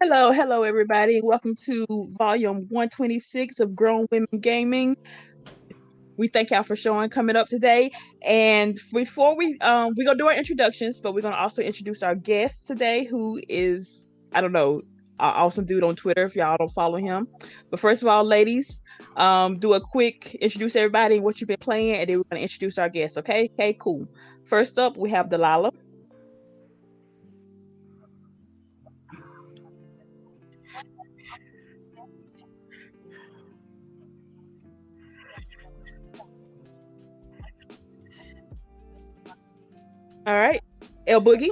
Hello, everybody. Welcome to volume 126 of Grown Women Gaming. We thank y'all for coming up today. And before we're gonna do our introductions, but we're gonna also introduce our guest today, who is I don't know, an awesome dude on Twitter. If y'all don't follow him, but first of all, ladies, do a quick introduce everybody and what you've been playing, and then we're gonna introduce our guest. Okay, cool. First up, we have Delilah. All right, LBOOGIE.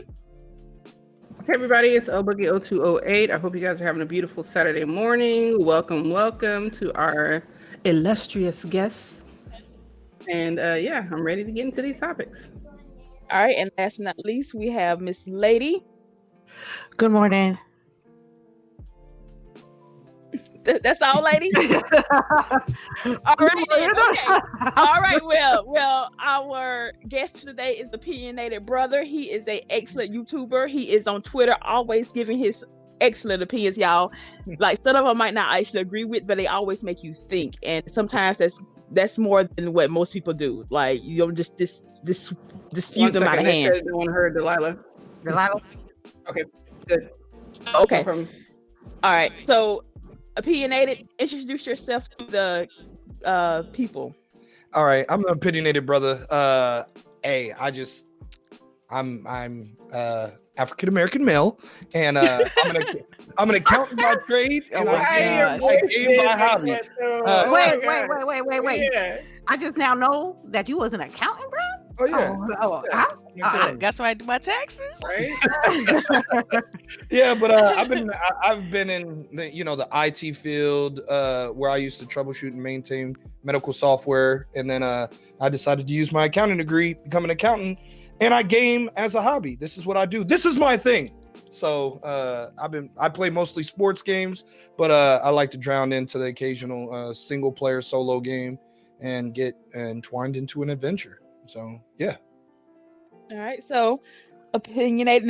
Hey everybody, it's LBOOGIE0208. I hope you guys are having a beautiful Saturday morning. Welcome to our illustrious guests. And I'm ready to get into these topics. All right, and last but not least, we have Miss Lady. Good morning. That's all, lady. All right, then. Okay. All right. Well, our guest today is Opinionated Brother. He is an excellent YouTuber. He is on Twitter, always giving his excellent opinions, y'all. Like some of them might not actually agree with, but they always make you think. And sometimes that's more than what most people do. Like you don't just dispute them out of hand. No one heard Delilah. Okay, good. Okay. All right. So, Opinionated, introduce yourself to the people. All right, I'm an opinionated brother. I'm African American male, and I'm an accountant by trade, and I game by hobby. Wait. Yeah. I just now know that you was an accountant, bro. Oh yeah. That's why I do my taxes. Right? Yeah, but I've been in the IT field where I used to troubleshoot and maintain medical software, and then I decided to use my accounting degree, become an accountant, and I game as a hobby. This is what I do. This is my thing. So I play mostly sports games, but I like to drown into the occasional single player solo game and get entwined into an adventure. So yeah. All right. So opinionated.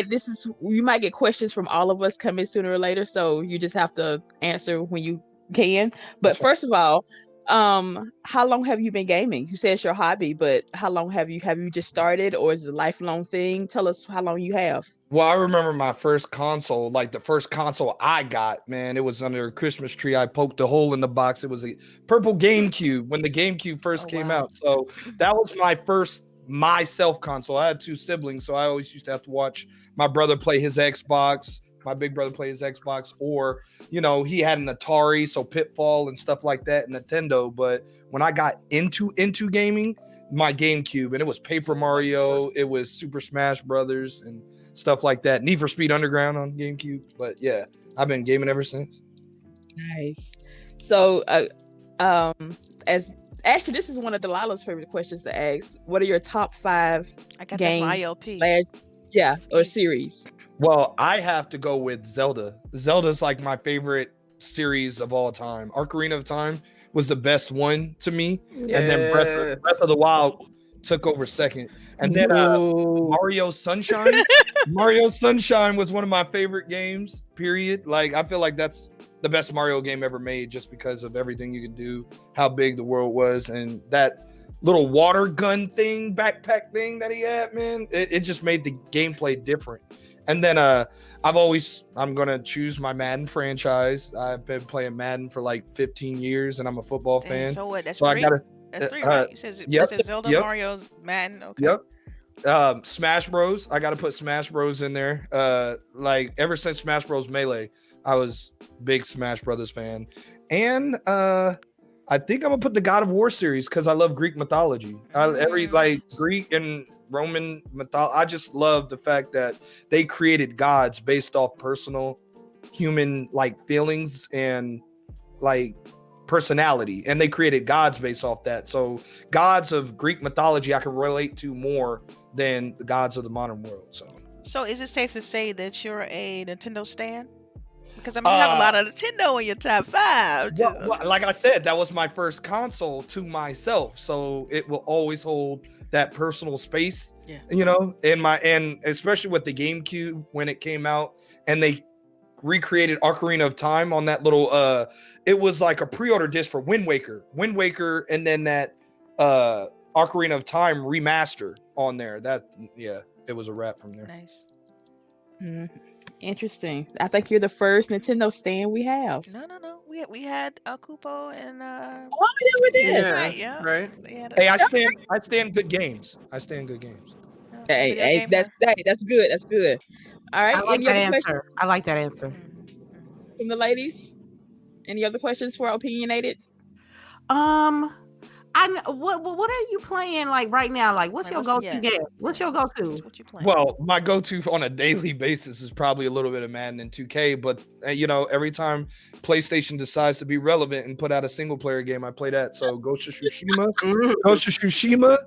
This is, you might get questions from all of us coming sooner or later, so you just have to answer when you can. But first of all, how long have you been gaming? You said it's your hobby, but how long have you just started, or is it a lifelong thing? Tell us how long you have. Well, I remember my first console, like the first console I got, man, it was under a Christmas tree. I poked a hole in the box. It was a purple GameCube when the GameCube first came out. So that was my first myself console. I had two siblings, so I always used to have to watch my brother play his Xbox, my big brother play his Xbox, or he had an Atari, so Pitfall and stuff like that, and Nintendo. But when I got into gaming, my GameCube, and it was Paper Mario, it was Super Smash Brothers and stuff like that. Need for Speed Underground on GameCube. But yeah, I've been gaming ever since. Nice. So as actually, this is one of Delilah's favorite questions to ask. What are your top 5 games or series? Well, I have to go with Zelda. Zelda's like my favorite series of all time. Ocarina of Time was the best one to me. Yeah. And then Breath of the Wild took over second. And then Mario Sunshine. Mario Sunshine was one of my favorite games, period. Like, I feel like that's the best Mario game ever made just because of everything you could do, how big the world was, and that little water gun thing, backpack thing that he had, man. It just made the gameplay different. And then I'm going to choose my Madden franchise. I've been playing Madden for like 15 years, and I'm a football fan. So what? That's 3? That's 3, right? You said Zelda, Mario's, Madden. Okay. Yep. Smash Bros. I got to put Smash Bros in there. Like ever since Smash Bros. Melee, I was big Smash Brothers fan. And I think I'm going to put the God of War series because I love Greek mythology. Greek and Roman mythology. I just love the fact that they created gods based off personal human feelings and personality, and they created gods based off that. So gods of Greek mythology I can relate to more than the gods of the modern world. So is it safe to say that you're a Nintendo stan? Because you have a lot of Nintendo in your top 5. Well, like I said, that was my first console to myself, so it will always hold that personal space. Yeah. And especially with the GameCube when it came out, and they recreated Ocarina of Time on that little it was like a pre-order disc for Wind Waker, and then that Ocarina of Time remaster on there. That it was a wrap from there. Nice. Interesting. I think you're the first Nintendo stand we have. No. We had Kupo and Oh yeah, we did. That's right. Yeah. Right. Hey, I stand good games. Hey, that's good. That's good. All right. I like Any that other answer. questions I like that answer. from the ladies? Any other questions for Opinionated? What are you playing like right now? Like, what's your go-to game? What's your go-to? What you playing? Well, my go-to on a daily basis is probably a little bit of Madden and 2K, but every time PlayStation decides to be relevant and put out a single-player game, I play that. So Ghost of Tsushima,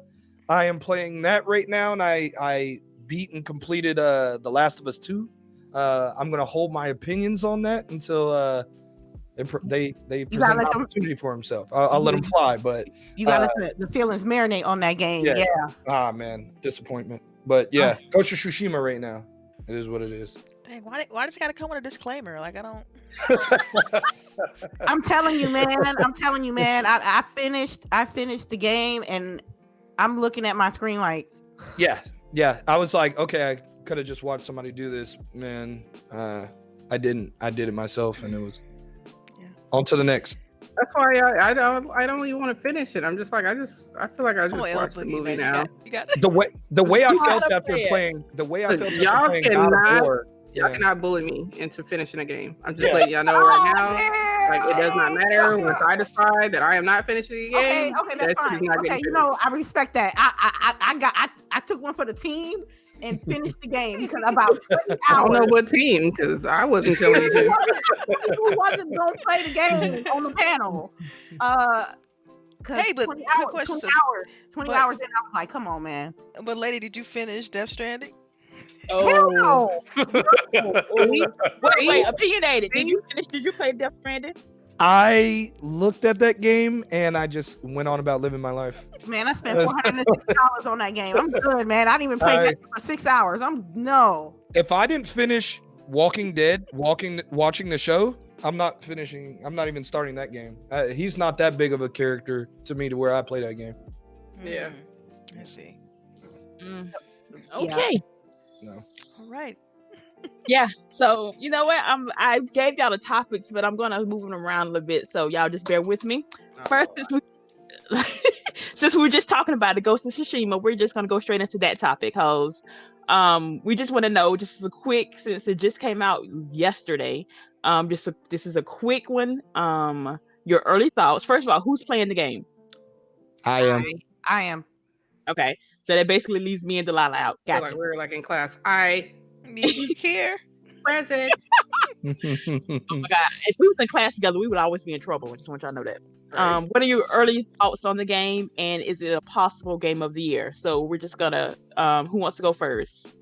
I am playing that right now, and I beat and completed The Last of Us 2. I'm gonna hold my opinions on that until they present an opportunity for himself. I'll let him fly, but you gotta let the feelings marinate on that game. Yeah. Ah man, disappointment. But yeah, Ghost of Tsushima right now. It is what it is. Dang, why does it gotta come with a disclaimer? Like I don't. I'm telling you, man. I finished the game, and I'm looking at my screen like. Yeah. I was like, okay, I could have just watched somebody do this, man. I didn't. I did it myself, and it was. On to the next. That's why I don't even want to finish it. I'm just like I feel like I just watched the movie now. You got the way I felt after playing. The way I felt y'all after playing God of War. Y'all cannot bully me into finishing a game. I'm just letting y'all know right now. Like it does not matter once I decide that I am not finishing a game. Okay, that's fine. Okay, I respect that. I took one for the team and finished the game because about 20 hours. I don't know what team because I wasn't telling you. Who wasn't going to play the game on the panel? Hey, but 20 hours in, I was like, come on, man. But lady, did you finish Death Stranding? Oh no. Wait, Opinionated. Did you play Death Stranding? I looked at that game and I just went on about living my life. Man, I spent $460 on that game. I'm good, man. I didn't even play that for 6 hours. If I didn't finish Walking Dead, watching the show, I'm not finishing. I'm not even starting that game. He's not that big of a character to me to where I play that game. Yeah, I see. Okay. No. All right. Yeah. So you know what? I gave y'all the topics, but I'm gonna move them around a little bit. So y'all just bear with me. First, since we were just talking about the Ghost of Tsushima, we're just gonna go straight into that topic, cause we just want to know, just as a quick, since it just came out yesterday. This is a quick one. Your early thoughts. First of all, who's playing the game? I am. Okay. So that basically leaves me and Delilah out. Gotcha. Like we're like in class. Me here. Present. Oh my God. If we was in class together, we would always be in trouble. I just want y'all to know that. Right. What are your early thoughts on the game, and is it a possible game of the year? So we're just gonna who wants to go first?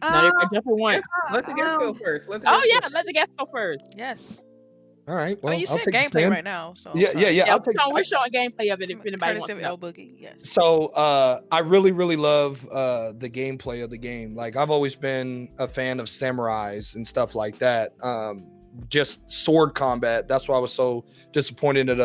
Not everybody jump at once. Let the guest go first. Let the guest go first. Yes. All right. Well, you I'll said take gameplay right now. So yeah. We're showing gameplay of it if anybody wants to know. LBOOGIE, yes. So I really, really love the gameplay of the game. Like I've always been a fan of samurais and stuff like that. Just sword combat. That's why I was so disappointed at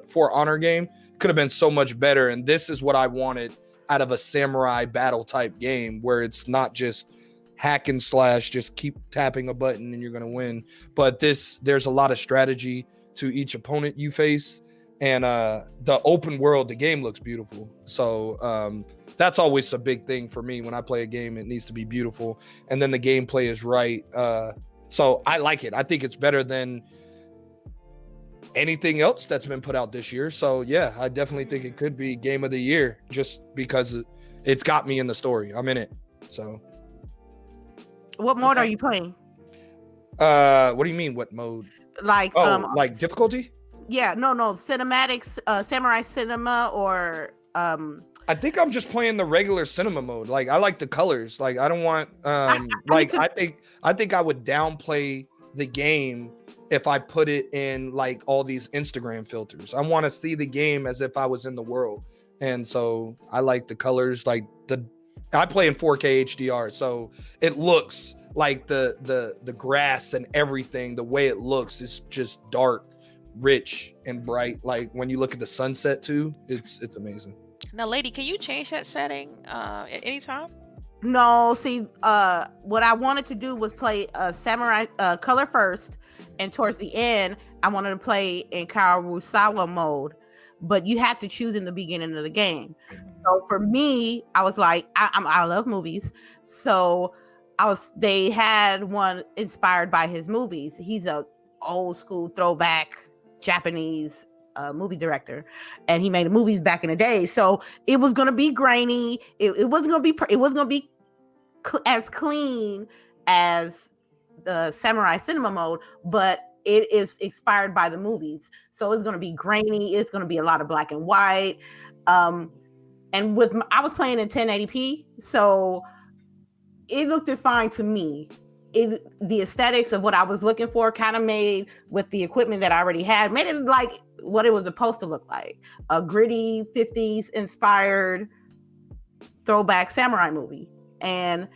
For Honor game. Could have been so much better. And this is what I wanted out of a samurai battle type game, where it's not just hack and slash, just keep tapping a button and you're going to win. But there's a lot of strategy to each opponent you face. And the open world, the game looks beautiful. So that's always a big thing for me. When I play a game, it needs to be beautiful. And then the gameplay is right. So I like it. I think it's better than anything else that's been put out this year. So yeah, I definitely think it could be game of the year just because it's got me in the story. I'm in it. So what mode are you playing? What do you mean what mode? Like like difficulty? Yeah, no, cinematics, samurai cinema, or I think I'm just playing the regular cinema mode. Like I like the colors. Like I don't want I think I would downplay the game if I put it in like all these Instagram filters. I want to see the game as if I was in the world. And so I like the colors, like I play in 4K HDR, so it looks like the grass and everything. The way it looks is just dark, rich, and bright. Like when you look at the sunset too, it's amazing. Now, lady, can you change that setting at any time? No, see, what I wanted to do was play Samurai color first, and towards the end, I wanted to play in Karusawa mode, but you had to choose in the beginning of the game. So for me, I was like, I love movies, so they had one inspired by his movies. He's a old school throwback Japanese movie director, and he made movies back in the day. So it was gonna be grainy. It wasn't gonna be as clean as the Samurai Cinema mode, but it is inspired by the movies. So it's gonna be grainy. It's gonna be a lot of black and white. And I was playing in 1080p, so it looked fine to me. The aesthetics of what I was looking for kind of made with the equipment that I already had, made it like what it was supposed to look like, a gritty 50s inspired throwback samurai movie. And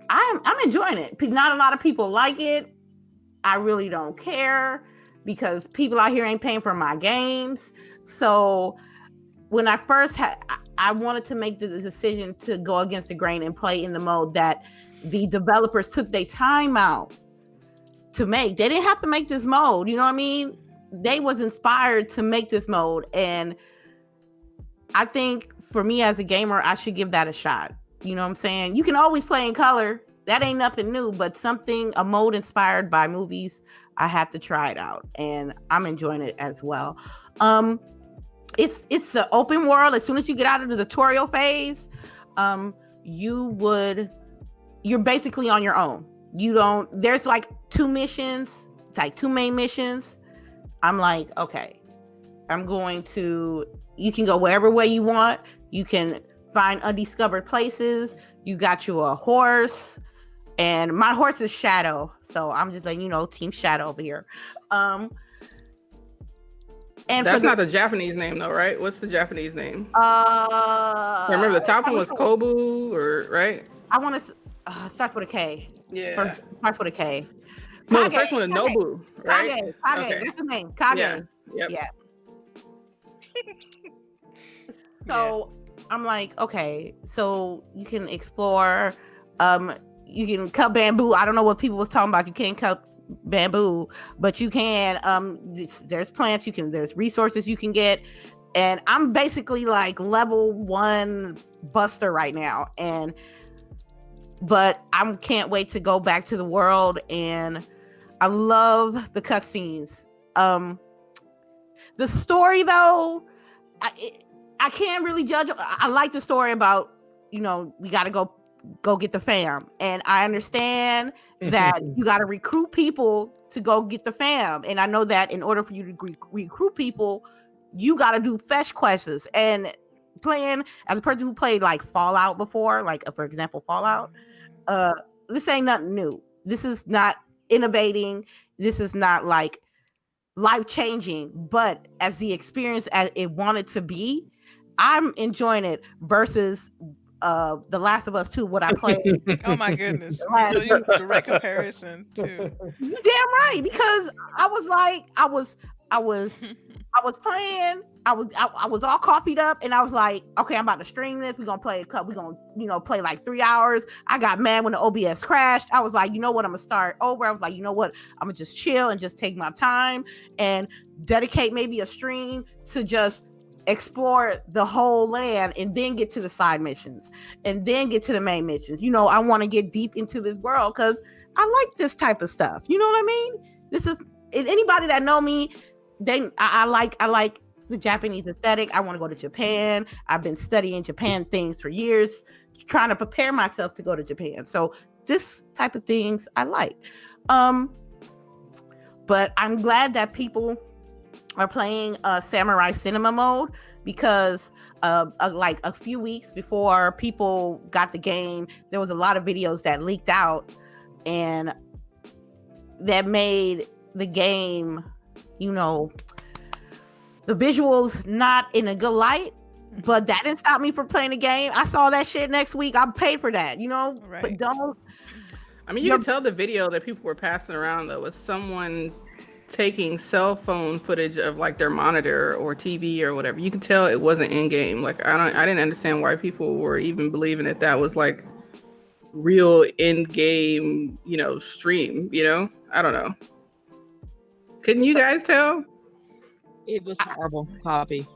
I'm enjoying it. Not a lot of people like it. I really don't care because people out here ain't paying for my games. So when I first I wanted to make the decision to go against the grain and play in the mode that the developers took their time out to make. They didn't have to make this mode, you know what I mean? They was inspired to make this mode, and I think for me as a gamer, I should give that a shot. You know what I'm saying? You can always play in color. That ain't nothing new, but a mode inspired by movies, I have to try it out, and I'm enjoying it as well. It's an open world. As soon as you get out of the tutorial phase, you're basically on your own. There's like 2 missions, like 2 main missions. I'm like, okay, you can go wherever way you want. You can find undiscovered places. You got you a horse, and my horse is Shadow. So I'm just like, Team Shadow over here. And that's not the Japanese name though, right? What's the Japanese name? I remember the top one was Kobu, right? I want to starts with a K. Yeah. Starts with a K. No, the first one is Nobu, right? Kage. Okay. That's the name. Kage. Yeah. Yep. Yeah. So I'm like, okay, so you can explore. You can cut bamboo. I don't know what people was talking about. You can't cut bamboo, but you can. There's plants. There's resources you can get, and I'm basically like level 1 buster right now, but I can't wait to go back to the world, and I love the cutscenes. The story though, I can't really judge. I like the story about, we got to go get the fam, and I understand that you got to recruit people to go get the fam, and I know that in order for you to recruit people, you got to do fetch quests. And playing as a person who played like Fallout before, like for example Fallout, this ain't nothing new. This is not innovating. This is not like life-changing, but as the experience as it wanted to be, I'm enjoying it versus The Last of Us 2, what I played. Oh my goodness. So you direct comparison too. You damn right, because I was playing, I was all coffeeed up, and I was like, okay, I'm about to stream this. We're gonna play play like 3 hours. I got mad when the OBS crashed. I was like, you know what, I'm gonna start over. I was like, you know what, I'm gonna just chill and just take my time and dedicate maybe a stream to just explore the whole land, and then get to the side missions, and then get to the main missions. I want to get deep into this world because I like this type of stuff. You know what I mean? This is, anybody that know me, I like the Japanese aesthetic. I want to go to Japan. I've been studying Japan things for years, trying to prepare myself to go to Japan. So this type of things I like. But I'm glad that people are playing Samurai Cinema mode, because like a few weeks before people got the game, there was a lot of videos that leaked out, and that made the game, the visuals not in a good light. But that didn't stop me from playing the game. I saw that shit next week. I paid for that, Right. But don't. I mean, you can tell the video that people were passing around though was someone taking cell phone footage of like their monitor or TV or whatever. You can tell it wasn't in game. Like I didn't understand why people were even believing that was like real in game, stream. I don't know. Couldn't you guys tell? It was horrible copy.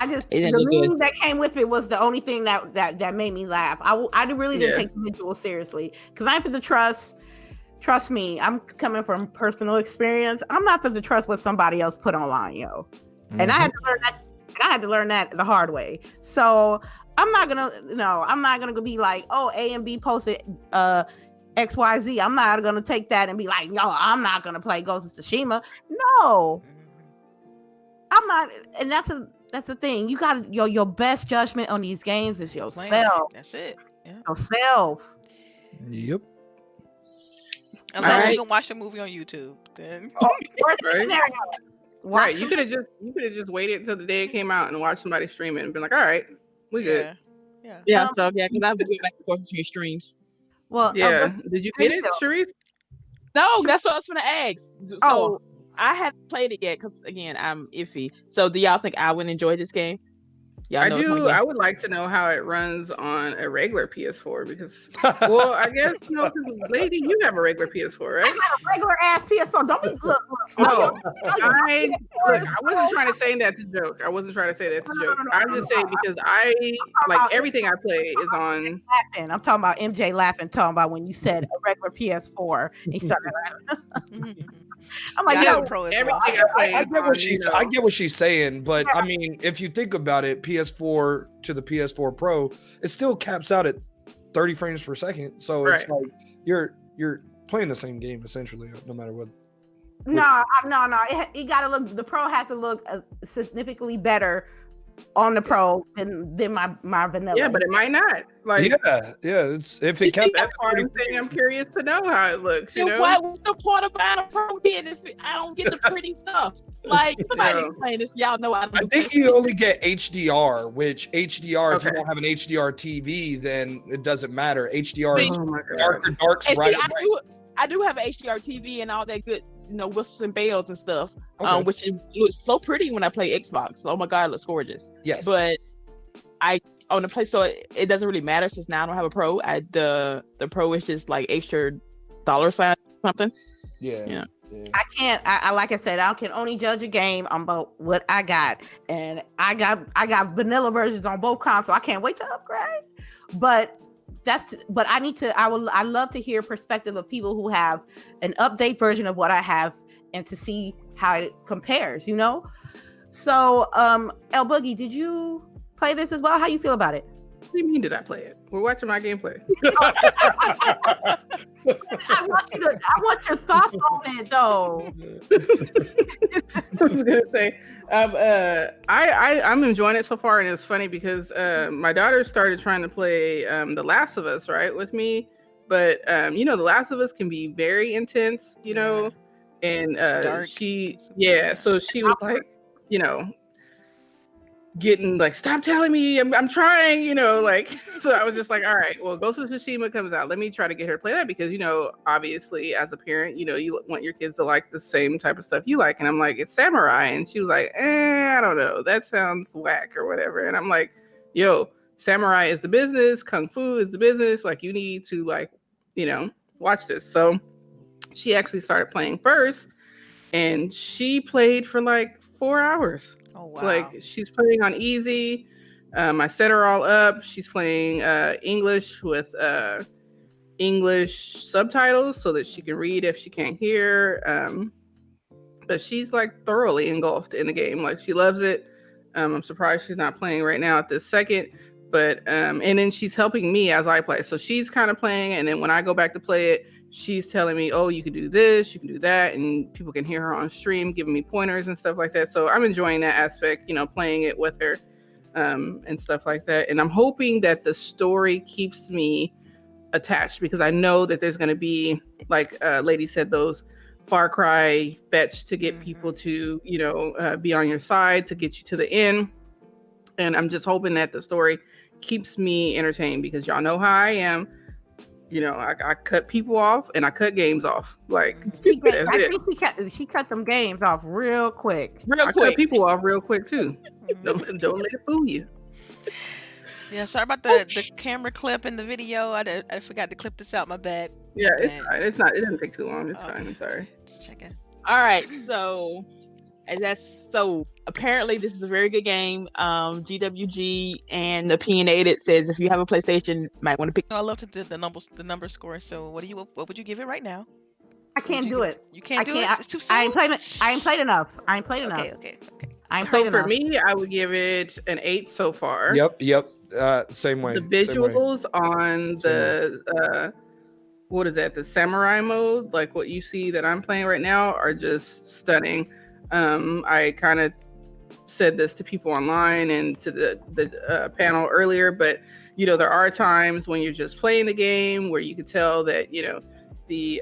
The It didn't look meme good. that came with it was the only thing that made me laugh. I really didn't take the visual seriously because I'm for the trust. Trust me, I'm coming from personal experience. I'm not for the trust what somebody else put online, yo. And I had to learn that. I had to learn that the hard way. So I'm not gonna be like, oh, A and B posted XYZ. I'm not gonna take that and be like, yo, I'm not gonna play Ghost of Tsushima. No, I'm not. And that's the thing. You got your best judgment on these games is yourself. That's it. Yeah. Yourself. Yep. Unless you can watch the movie on YouTube, then. Right. You could have just waited till the day it came out and watched somebody stream it and been like, all right, we good. Yeah. So because I went back and forth between streams. Well, yeah. Did you get it, CHAREECE? No, that's what I was gonna ask. So I haven't played it yet because again I'm iffy. So do y'all think I would enjoy this game? I do. I would like to know how it runs on a regular PS4 because, well, I guess because lady, you have a regular PS4, right? I got a regular ass PS4. Don't be look. No, I wasn't trying to say that to joke. I wasn't trying to say that to joke. I'm just saying because I like everything I play is on. I'm talking about MJ laughing, talking about when you said a regular PS4. He started laughing. I'm like, I get what she's saying, but I mean, if you think about it, PS4 to the PS4 Pro, it still caps out at 30 frames per second. So it's like you're playing the same game essentially, no matter what. No. It gotta look. The Pro has to look significantly better on the Pro than my vanilla. Yeah, but it might not. Like it's if it kept. That's why I'm saying I'm curious to know how it looks. What's the point of buying a Pro then if I don't get the pretty stuff? Like somebody explain this. Y'all know I think you only get HDR, which HDR if you don't have an HDR TV, then it doesn't matter. HDR is darks right away. I do have an HDR TV and all that good, whistles and bells and stuff, which looks so pretty when I play Xbox. Oh my God, it looks gorgeous. Yes. But on the Play Store, it doesn't really matter since now I don't have a Pro. The Pro is just like extra $sign something. Yeah. I can't. I like I said, I can only judge a game on about what I got, and I got vanilla versions on both consoles. I can't wait to upgrade, but. I love to hear perspective of people who have an update version of what I have and to see how it compares, So, LBOOGIE, did you play this as well? How you feel about it? What do you mean did I play it? We're watching my gameplay. I want your thoughts on it though. I was gonna say, I'm enjoying it so far, and it's funny because my daughter started trying to play The Last of Us with me, but The Last of Us can be very intense, and dark. So she was like, getting like, stop telling me I'm trying, so I was just like, all right, well, Ghost of Tsushima comes out, let me try to get her to play that because obviously as a parent, you want your kids to like the same type of stuff you like, and I'm like, it's samurai, and she was like, I don't know, that sounds whack or whatever, and I'm like, yo, samurai is the business, kung fu is the business, like you need to watch this. So she actually started playing first, and she played for like 4 hours. Oh wow! Like she's playing on easy. I set her all up. She's playing English with English subtitles so that she can read if she can't hear. But she's like thoroughly engulfed in the game. Like she loves it. I'm surprised she's not playing right now at this second. But and then she's helping me as I play. So she's kind of playing, and then when I go back to play it, she's telling me, oh, you can do this, you can do that. And people can hear her on stream, giving me pointers and stuff like that. So I'm enjoying that aspect, playing it with her and stuff like that. And I'm hoping that the story keeps me attached because I know that there's going to be, like Lady said, those Far Cry fetch to get people to, be on your side, to get you to the end. And I'm just hoping that the story keeps me entertained, because y'all know how I am. You know, I cut people off and I cut games off. Like, that's I it. think she cut them games off real quick. I cut people off real quick too. Don't let it fool you. Yeah, sorry about the camera clip in the video. I forgot to clip this out. My bad. Yeah, it's fine. It's not. It doesn't take too long. It's fine. I'm sorry. Just checking. All right, so apparently this is a very good game. GWG and Opinionated says if you have a PlayStation, you might want to pick. I love to do the number score. So what would you give it right now? I can't do it. You can't do it. It's too soon. I ain't played enough. Okay. So for me, I would give it an 8 so far. Yep. Same way. The visuals on the what is that? The samurai mode, like what you see that I'm playing right now, are just stunning. I kind of said this to people online and to the panel earlier, but you know, there are times when you're just playing the game where you could tell that, you know, the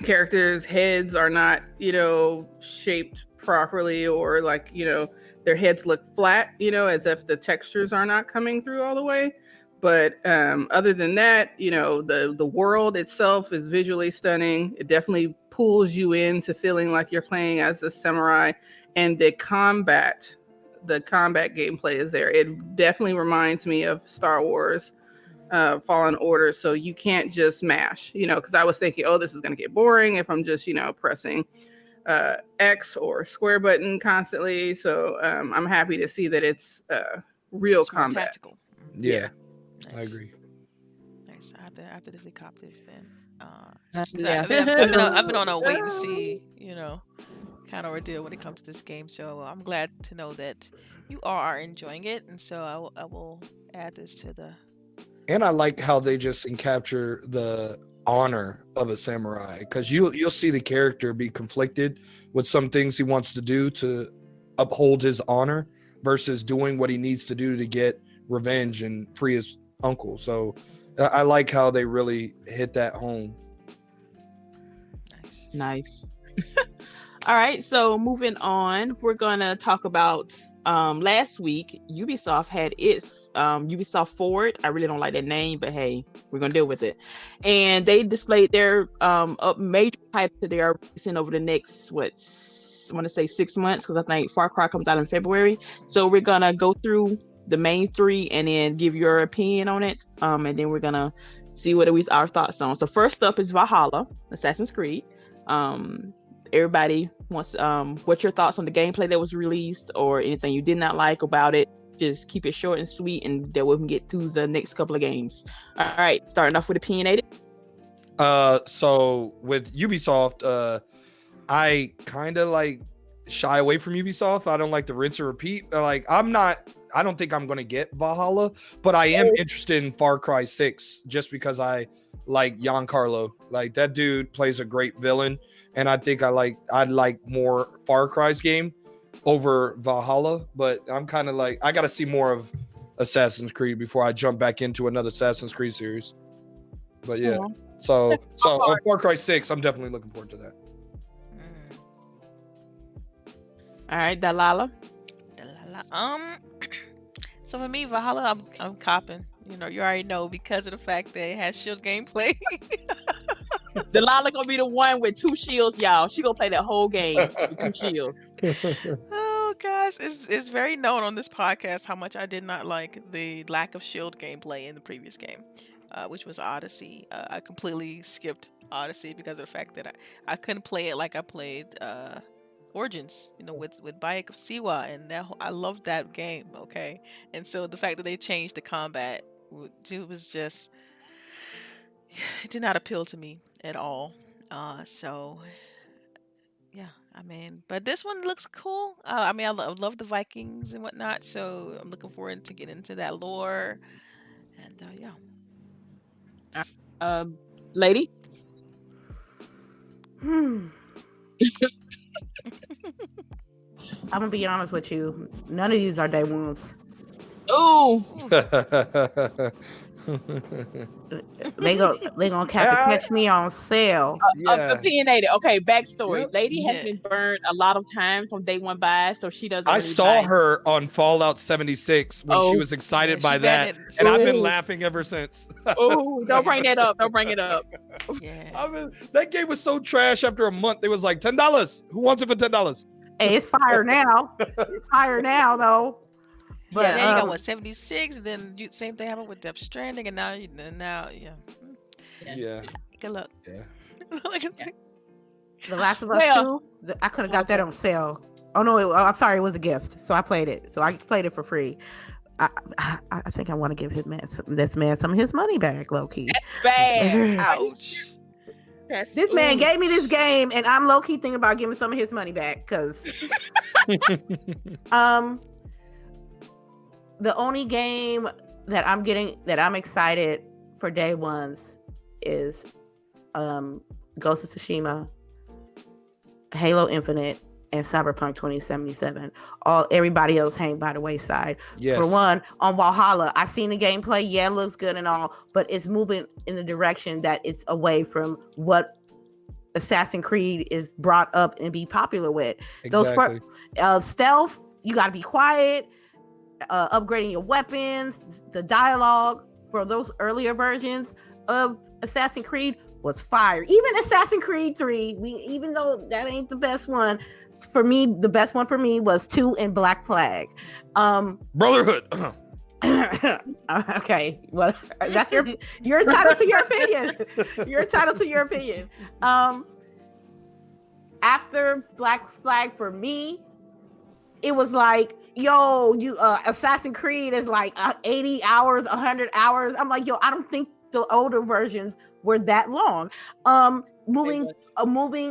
characters' heads are not, you know, shaped properly, or like, you know, their heads look flat, you know, as if the textures are not coming through all the way. But other than that, you know, the world itself is visually stunning. It definitely pulls you into feeling like you're playing as a samurai, and the combat gameplay is there. It definitely reminds me of Star Wars Fallen Order. So you can't just mash, you know, because I was thinking, oh, this is going to get boring if I'm just, you know, pressing X or square button constantly. So I'm happy to see that it's real combat. Tactical. Yeah. Nice. I agree. Nice. I have to definitely cop this then. Yeah. I've been on a wait and see, you know, kind of ordeal when it comes to this game. So I'm glad to know that you are enjoying it, and so I will add this to the. And I like how they just capture the honor of a samurai, because you'll see the character be conflicted with some things he wants to do to uphold his honor versus doing what he needs to do to get revenge and free his uncle. So I like how they really hit that home. Nice. All right, so moving on, we're gonna talk about last week Ubisoft had its Ubisoft Forward. I really don't like that name, but hey, we're gonna deal with it. And they displayed their major titles that they are releasing over the next I want to say 6 months, because I think Far Cry comes out in February. So we're gonna go through the main 3 and then give your opinion on it, and then we're gonna see what our thoughts on. So first up is Valhalla, Assassin's Creed. Everybody wants what's your thoughts on the gameplay that was released, or anything you did not like about it? Just keep it short and sweet, and then we can get to the next couple of games. All right, starting off with Opinionated. So with Ubisoft, I kind of like shy away from Ubisoft. I don't like the rinse and repeat. Like I don't think I'm gonna get Valhalla, but I am interested in Far Cry 6 just because I like Giancarlo. Like, that dude plays a great villain, and I think I'd like more Far Cry's game over Valhalla. But I'm kind of like, I got to see more of Assassin's Creed before I jump back into another Assassin's Creed series. But yeah, so on Far Cry 6, I'm definitely looking forward to that. All right, Delilah. So for me, Valhalla, I'm copping. You know, you already know, because of the fact that it has shield gameplay. Delilah gonna be the one with 2 shields, y'all. She gonna play that whole game with 2 shields. Oh gosh, it's very known on this podcast how much I did not like the lack of shield gameplay in the previous game, which was Odyssey. I completely skipped Odyssey because of the fact that I couldn't play it like I played Origins, you know, with Bayek of Siwa, and I loved that game. Okay, and so the fact that they changed the combat, it was just, it did not appeal to me at all. So yeah, I mean, but this one looks cool. I mean, I love the Vikings and whatnot, so I'm looking forward to get into that lore. And yeah. Lady. I'm gonna be honest with you. None of these are day ones. Oh. They gonna catch me on sale. Yeah. Opinionated. Okay, backstory. Yep. Lady has Yeah. been burned a lot of times from day one buys, so she doesn't I really saw buy. her on Fallout 76 when she Oh. was excited Yeah, by she that, banned it. and I've been Ooh. laughing ever since. Oh, don't bring that up. Don't bring it up. Yeah. I mean, that game was so trash. After a month, it was like $10. Who wants it for $10? Hey, it's fire now. It's fire now though. But Now you got 76, and then same thing happened with Death Stranding, and now yeah. Yeah. Good luck. Yeah. The Last of Us Well- 2, I could have got that on sale. Oh no, I'm sorry, it was a gift, so I played it. So I played it for free. I think I want to give this man some of his money back, low key. Bad. Ouch. This man gave me this game, and I'm low key thinking about giving some of his money back because the only game that I'm excited for day ones is Ghost of Tsushima, Halo Infinite, and Cyberpunk 2077. Everybody else hang by the wayside. Yes. For one, on Valhalla, I seen the gameplay. Yeah, it looks good and all, but it's moving in the direction that it's away from what Assassin's Creed is brought up and be popular with. Exactly. Those stealth, you got to be quiet. Upgrading your weapons, the dialogue for those earlier versions of Assassin's Creed was fire. Even Assassin's Creed 3, even though that ain't the best one, for me, the best one for me was 2 and Black Flag. Brotherhood. Okay, well, that's you're entitled to your opinion. You're entitled to your opinion. After Black Flag for me, it was like, yo, Assassin's Creed is like 80 hours, 100 hours. I'm like, yo, I don't think the older versions were that long. Moving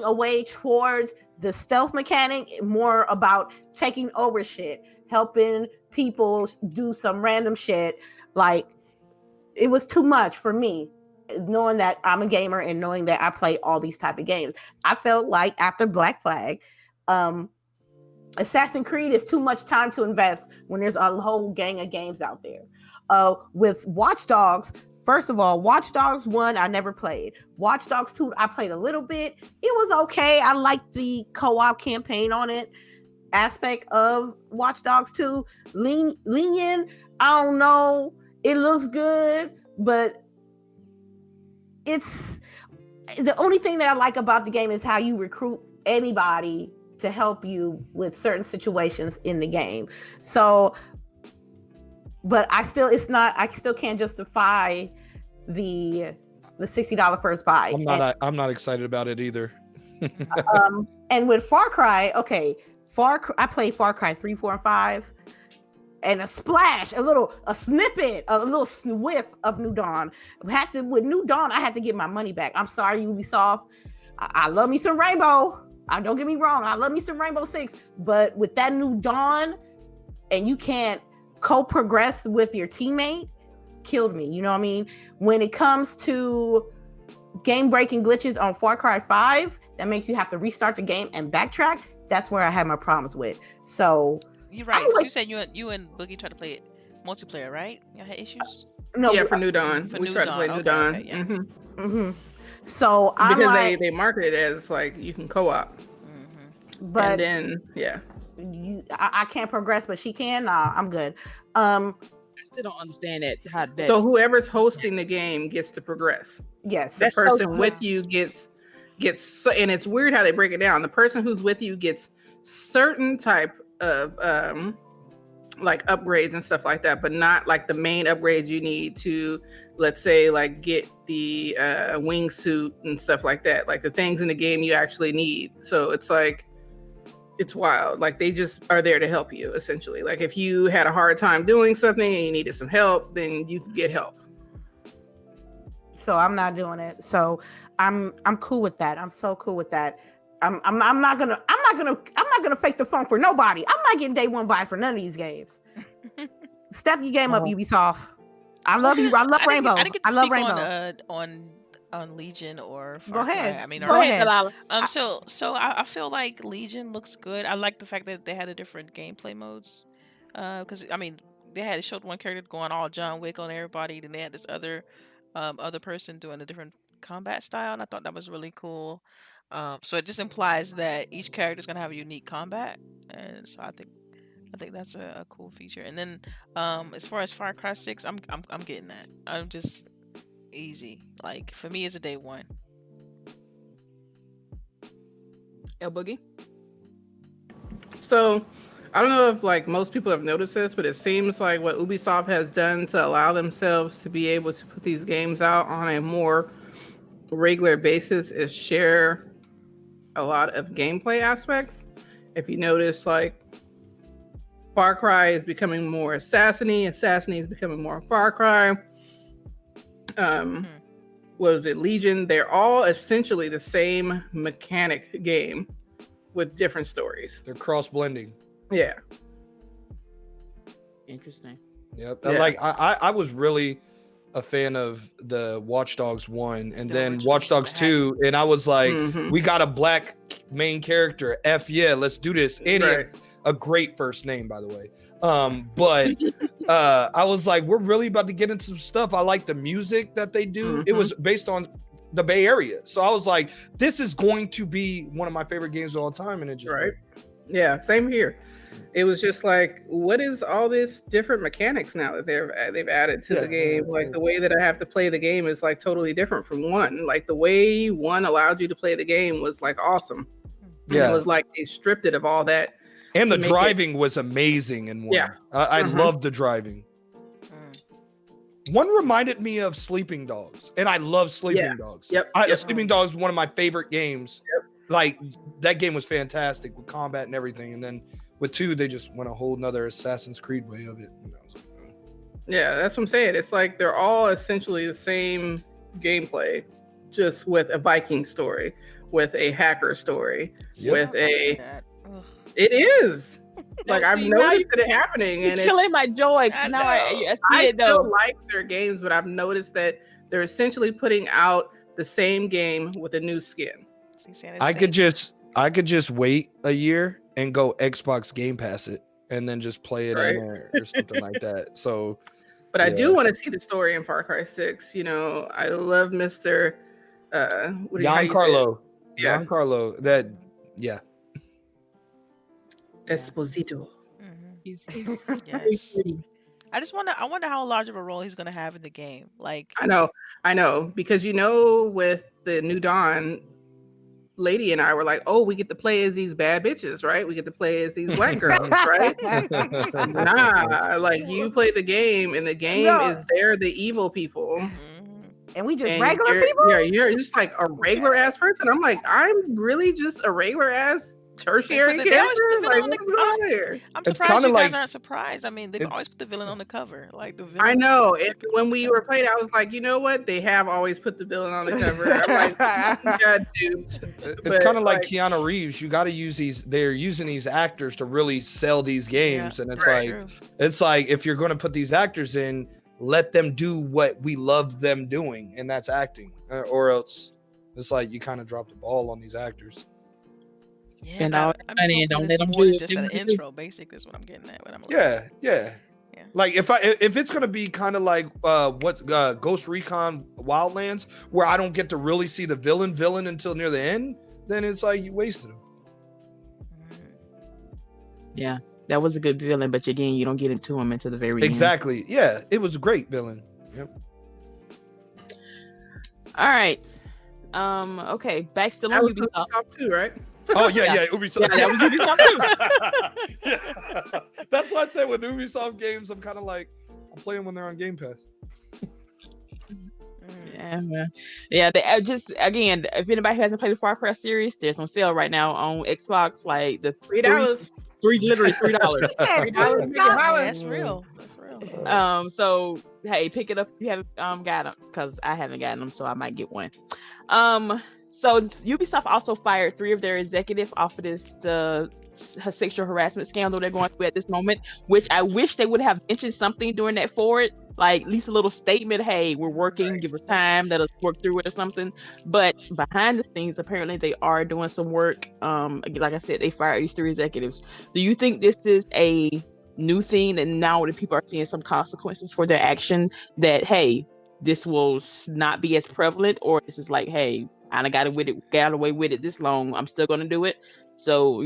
away towards the stealth mechanic, more about taking over shit, helping people do some random shit. Like, it was too much for me, knowing that I'm a gamer and knowing that I play all these type of games. I felt like after Black Flag, Assassin's Creed is too much time to invest when there's a whole gang of games out there. With Watch Dogs, first of all, Watch Dogs 1, I never played. Watch Dogs 2, I played a little bit. It was okay. I liked the co-op campaign on it aspect of Watch Dogs 2. Legion, I don't know. It looks good, but it's the only thing that I like about the game is how you recruit anybody to help you with certain situations in the game. So, but I still can't justify the $60 first buy. I'm not excited about it either. And with Far Cry, okay, I played Far Cry 3, 4, and 5, and a snippet, a little whiff of New Dawn. With New Dawn, I had to get my money back. I'm sorry, Ubisoft. I love me some Rainbow. Don't get me wrong, I love me some Rainbow Six, but with that New Dawn, and you can't co-progress with your teammate, killed me. You know what I mean? When it comes to game-breaking glitches on Far Cry 5, that makes you have to restart the game and backtrack. That's where I had my problems with. So you're right. Like, you said you and Boogie tried to play it multiplayer, right? You had issues? No, yeah, for New Dawn. We tried to play New Dawn. Okay, yeah. Mm-hmm. So I'm because like, they market it as like you can co-op, but and then I can't progress, but she can. Nah, I'm good. I still don't understand that. So whoever's hosting the game gets to progress. Yes, The person with you gets, and it's weird how they break it down. The person who's with you gets certain type of like upgrades and stuff like that, but not like the main upgrades you need to, let's say, like get the wingsuit and stuff like that, like the things in the game you actually need. So it's like, it's wild. Like they just are there to help you essentially. Like if you had a hard time doing something and you needed some help, then you can get help. So I'm not doing it. So I'm cool with that. I'm so cool with that. I'm not gonna fake the funk for nobody. I'm not getting day one buys for none of these games. Step your game up, Ubisoft. I love you. I love Rainbow. I didn't get to I love speak Rainbow. on Legion or Go Far Cry. ahead. I mean, Go ahead. So I feel like Legion looks good. I like the fact that they had a different gameplay modes. Because I mean, they showed one character going all John Wick on everybody, then they had this other person doing a different combat style, and I thought that was really cool. So it just implies that each character is gonna have a unique combat, and so I think that's a cool feature. And then as far as Far Cry 6, I'm getting that. I'm just easy. Like for me, it's a day one. LBOOGIE. So I don't know if like most people have noticed this, but it seems like what Ubisoft has done to allow themselves to be able to put these games out on a more regular basis is share a lot of gameplay aspects. If you notice, like Far Cry is becoming more Assassiny is becoming more Far Cry. Was it Legion? They're all essentially the same mechanic game with different stories. They're cross blending. Yeah. Interesting. Yep. Yeah. Like I was really a fan of the Watch Dogs 1 and then Watch Dogs 2, and I was like, we got a black main character. F yeah, let's do this. And he had a great first name, by the way. But I was like, we're really about to get into some stuff. I like the music that they do. It was based on the Bay Area. So I was like, this is going to be one of my favorite games of all time. And it just Yeah, same here. It was just like, what is all this different mechanics now that they've added to the game? Like the way that I have to play the game is like totally different from one. Like the way one allowed you to play the game was like awesome. Yeah, it was like they stripped it of all that. And the driving was amazing in one. Yeah, I loved the driving. One reminded me of Sleeping Dogs, and I love Sleeping Dogs. Sleeping Dogs is one of my favorite games. Like that game was fantastic with combat and everything, and then with 2, they just went a whole nother Assassin's Creed way of it. And I was like, yeah, that's what I'm saying. It's like they're all essentially the same gameplay, just with a Viking story, with a hacker story, with a. It is. Like I've noticed it happening, and it's killing my joy. I still like their games, but I've noticed that they're essentially putting out the same game with a new skin. I could just wait a year and go Xbox Game Pass it, and then just play it in there or something like that. So, but I do want to see the story in Far Cry 6. You know, I love Mr. Giancarlo. Giancarlo. That Esposito. Yes. I wonder how large of a role he's gonna have in the game. Like I know, because with the New Dawn, Lady and I were like, oh, we get to play as these bad bitches, right? We get to play as these black girls, right? Nah, like you play the game, and the game is they're the evil people. And we just regular people? Yeah, you're just like a regular ass person. I'm like, I'm really just a regular ass tertiary character. Like, what's going on here? I'm surprised you guys aren't surprised. I mean, they've always put the villain on the cover. Like the villain. I know. When we were playing, I was like, you know what? They have always put the villain on the cover. I'm like, God, dude. It's kind of like Keanu Reeves. You got to use these. They're using these actors to really sell these games, and it's like if you're going to put these actors in, let them do what we love them doing, and that's acting, or else it's like you kind of drop the ball on these actors. Yeah, and don't let them do just an intro. Basically, is what I'm getting at. Yeah. Like if it's gonna be kind of like Ghost Recon Wildlands, where I don't get to really see the villain until near the end, then it's like you wasted him. Yeah, that was a good villain, but again, you don't get into him until the very end. Exactly. Yeah, it was a great villain. Yep. All right. Okay, back to Ubisoft too, right? Oh yeah, Ubisoft. Yeah, that was Ubisoft too. Yeah. That's why I said with Ubisoft games, I'm kind of like, I'll play them when they're on Game Pass. Yeah. They just again, if anybody hasn't played the Far Cry series, there's on sale right now on Xbox. Like the $3, literally $3. $3. That's real. So hey, pick it up if you haven't got them, because I haven't gotten them, so I might get one. So Ubisoft also fired 3 of their executives off of this sexual harassment scandal they're going through at this moment, which I wish they would have mentioned something during that forward, like at least a little statement, hey, we're working, give us time, let us work through it or something. But behind the scenes, apparently they are doing some work. Like I said, they fired these 3 executives. Do you think this is a new thing, and now that people are seeing some consequences for their actions, that hey, this will not be as prevalent, or this is like, hey, I got away with it this long, I'm still gonna do it. So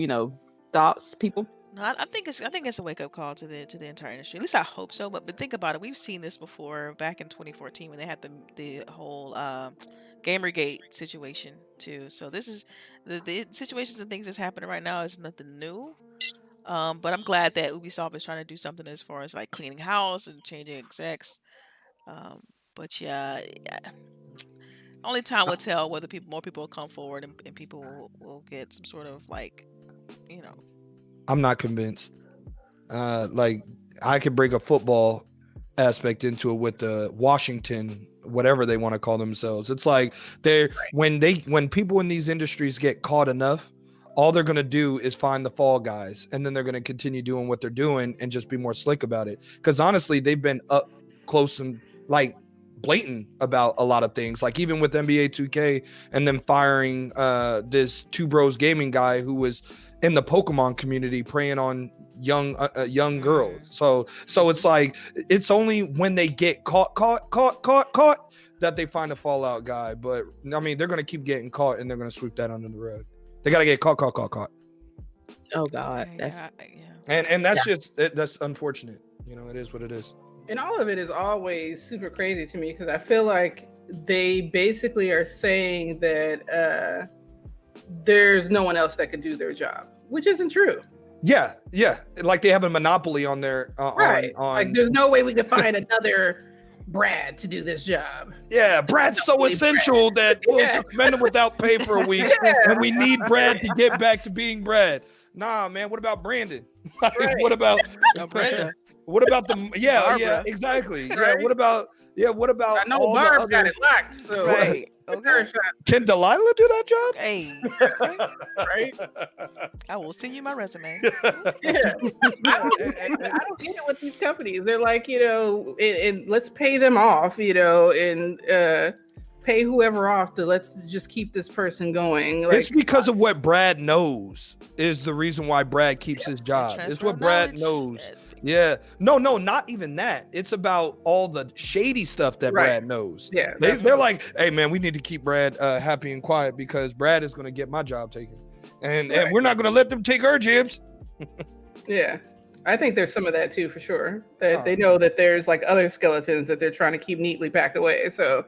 thoughts, people? No, I think it's a wake up call to the entire industry. At least I hope so. But think about it. We've seen this before back in 2014 when they had the whole Gamergate situation too. So this is the situations and things that's happening right now is nothing new. But I'm glad that Ubisoft is trying to do something as far as like cleaning house and changing execs. Um, but yeah, only time will tell whether more people will come forward and people will get some sort of like, you know. I'm not convinced. Like I could bring a football aspect into it with the Washington, whatever they want to call themselves. It's like when people in these industries get caught enough, all they're gonna do is find the fall guys, and then they're gonna continue doing what they're doing and just be more slick about it. Because honestly, they've been up close and like blatant about a lot of things, like even with NBA 2K and then firing this Two Bros Gaming guy who was in the Pokemon community preying on young girls. So it's like it's only when they get caught that they find a Fallout guy. But I mean, they're gonna keep getting caught and they're gonna sweep that under the rug. They gotta get caught. Oh God, Yeah, and that's that's unfortunate. It is what it is. And all of it is always super crazy to me because I feel like they basically are saying that there's no one else that could do their job, which isn't true. Yeah. Like they have a monopoly on their right. Like there's no way we could find another Brad to do this job. Yeah, Brad's so essential that we'll suspend him without pay for a week, and we need Brad to get back to being Brad. Nah, man. What about Brandon? Right. What about Brenda? What about the Barbara. exactly. Right. Yeah, what about I know Barb got it locked, so Right. Okay. Can Delilah do that job? Hey, Right? I will send you my resume. Yeah. I don't get it with these companies. They're like, and let's pay them off, and pay whoever off to let's just keep this person going. Like, it's because of what Brad knows is the reason why Brad keeps his job. It's what Brad knows. Yeah. No, not even that. It's about all the shady stuff that Brad knows. Yeah. They're like, hey man, we need to keep Brad happy and quiet because Brad is going to get my job taken. And we're not going to let them take our jibs. Yeah. I think there's some of that too, for sure. They know that there's like other skeletons that they're trying to keep neatly packed away. So.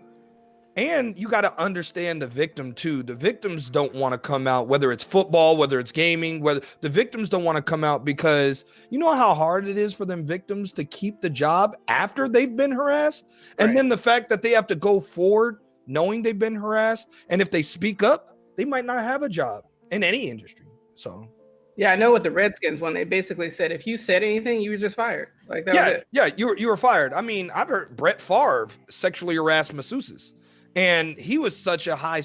And you got to understand the victim too. The victims don't want to come out, whether it's football, whether it's gaming, whether the victims don't want to come out because you know how hard it is for them victims to keep the job after they've been harassed. And then the fact that they have to go forward knowing they've been harassed. And if they speak up, they might not have a job in any industry. So. Yeah, I know with the Redskins when they basically said if you said anything, you were just fired. Like that was it. Yeah, you were fired. I mean, I've heard Brett Favre sexually harassed masseuses. And he was such a high,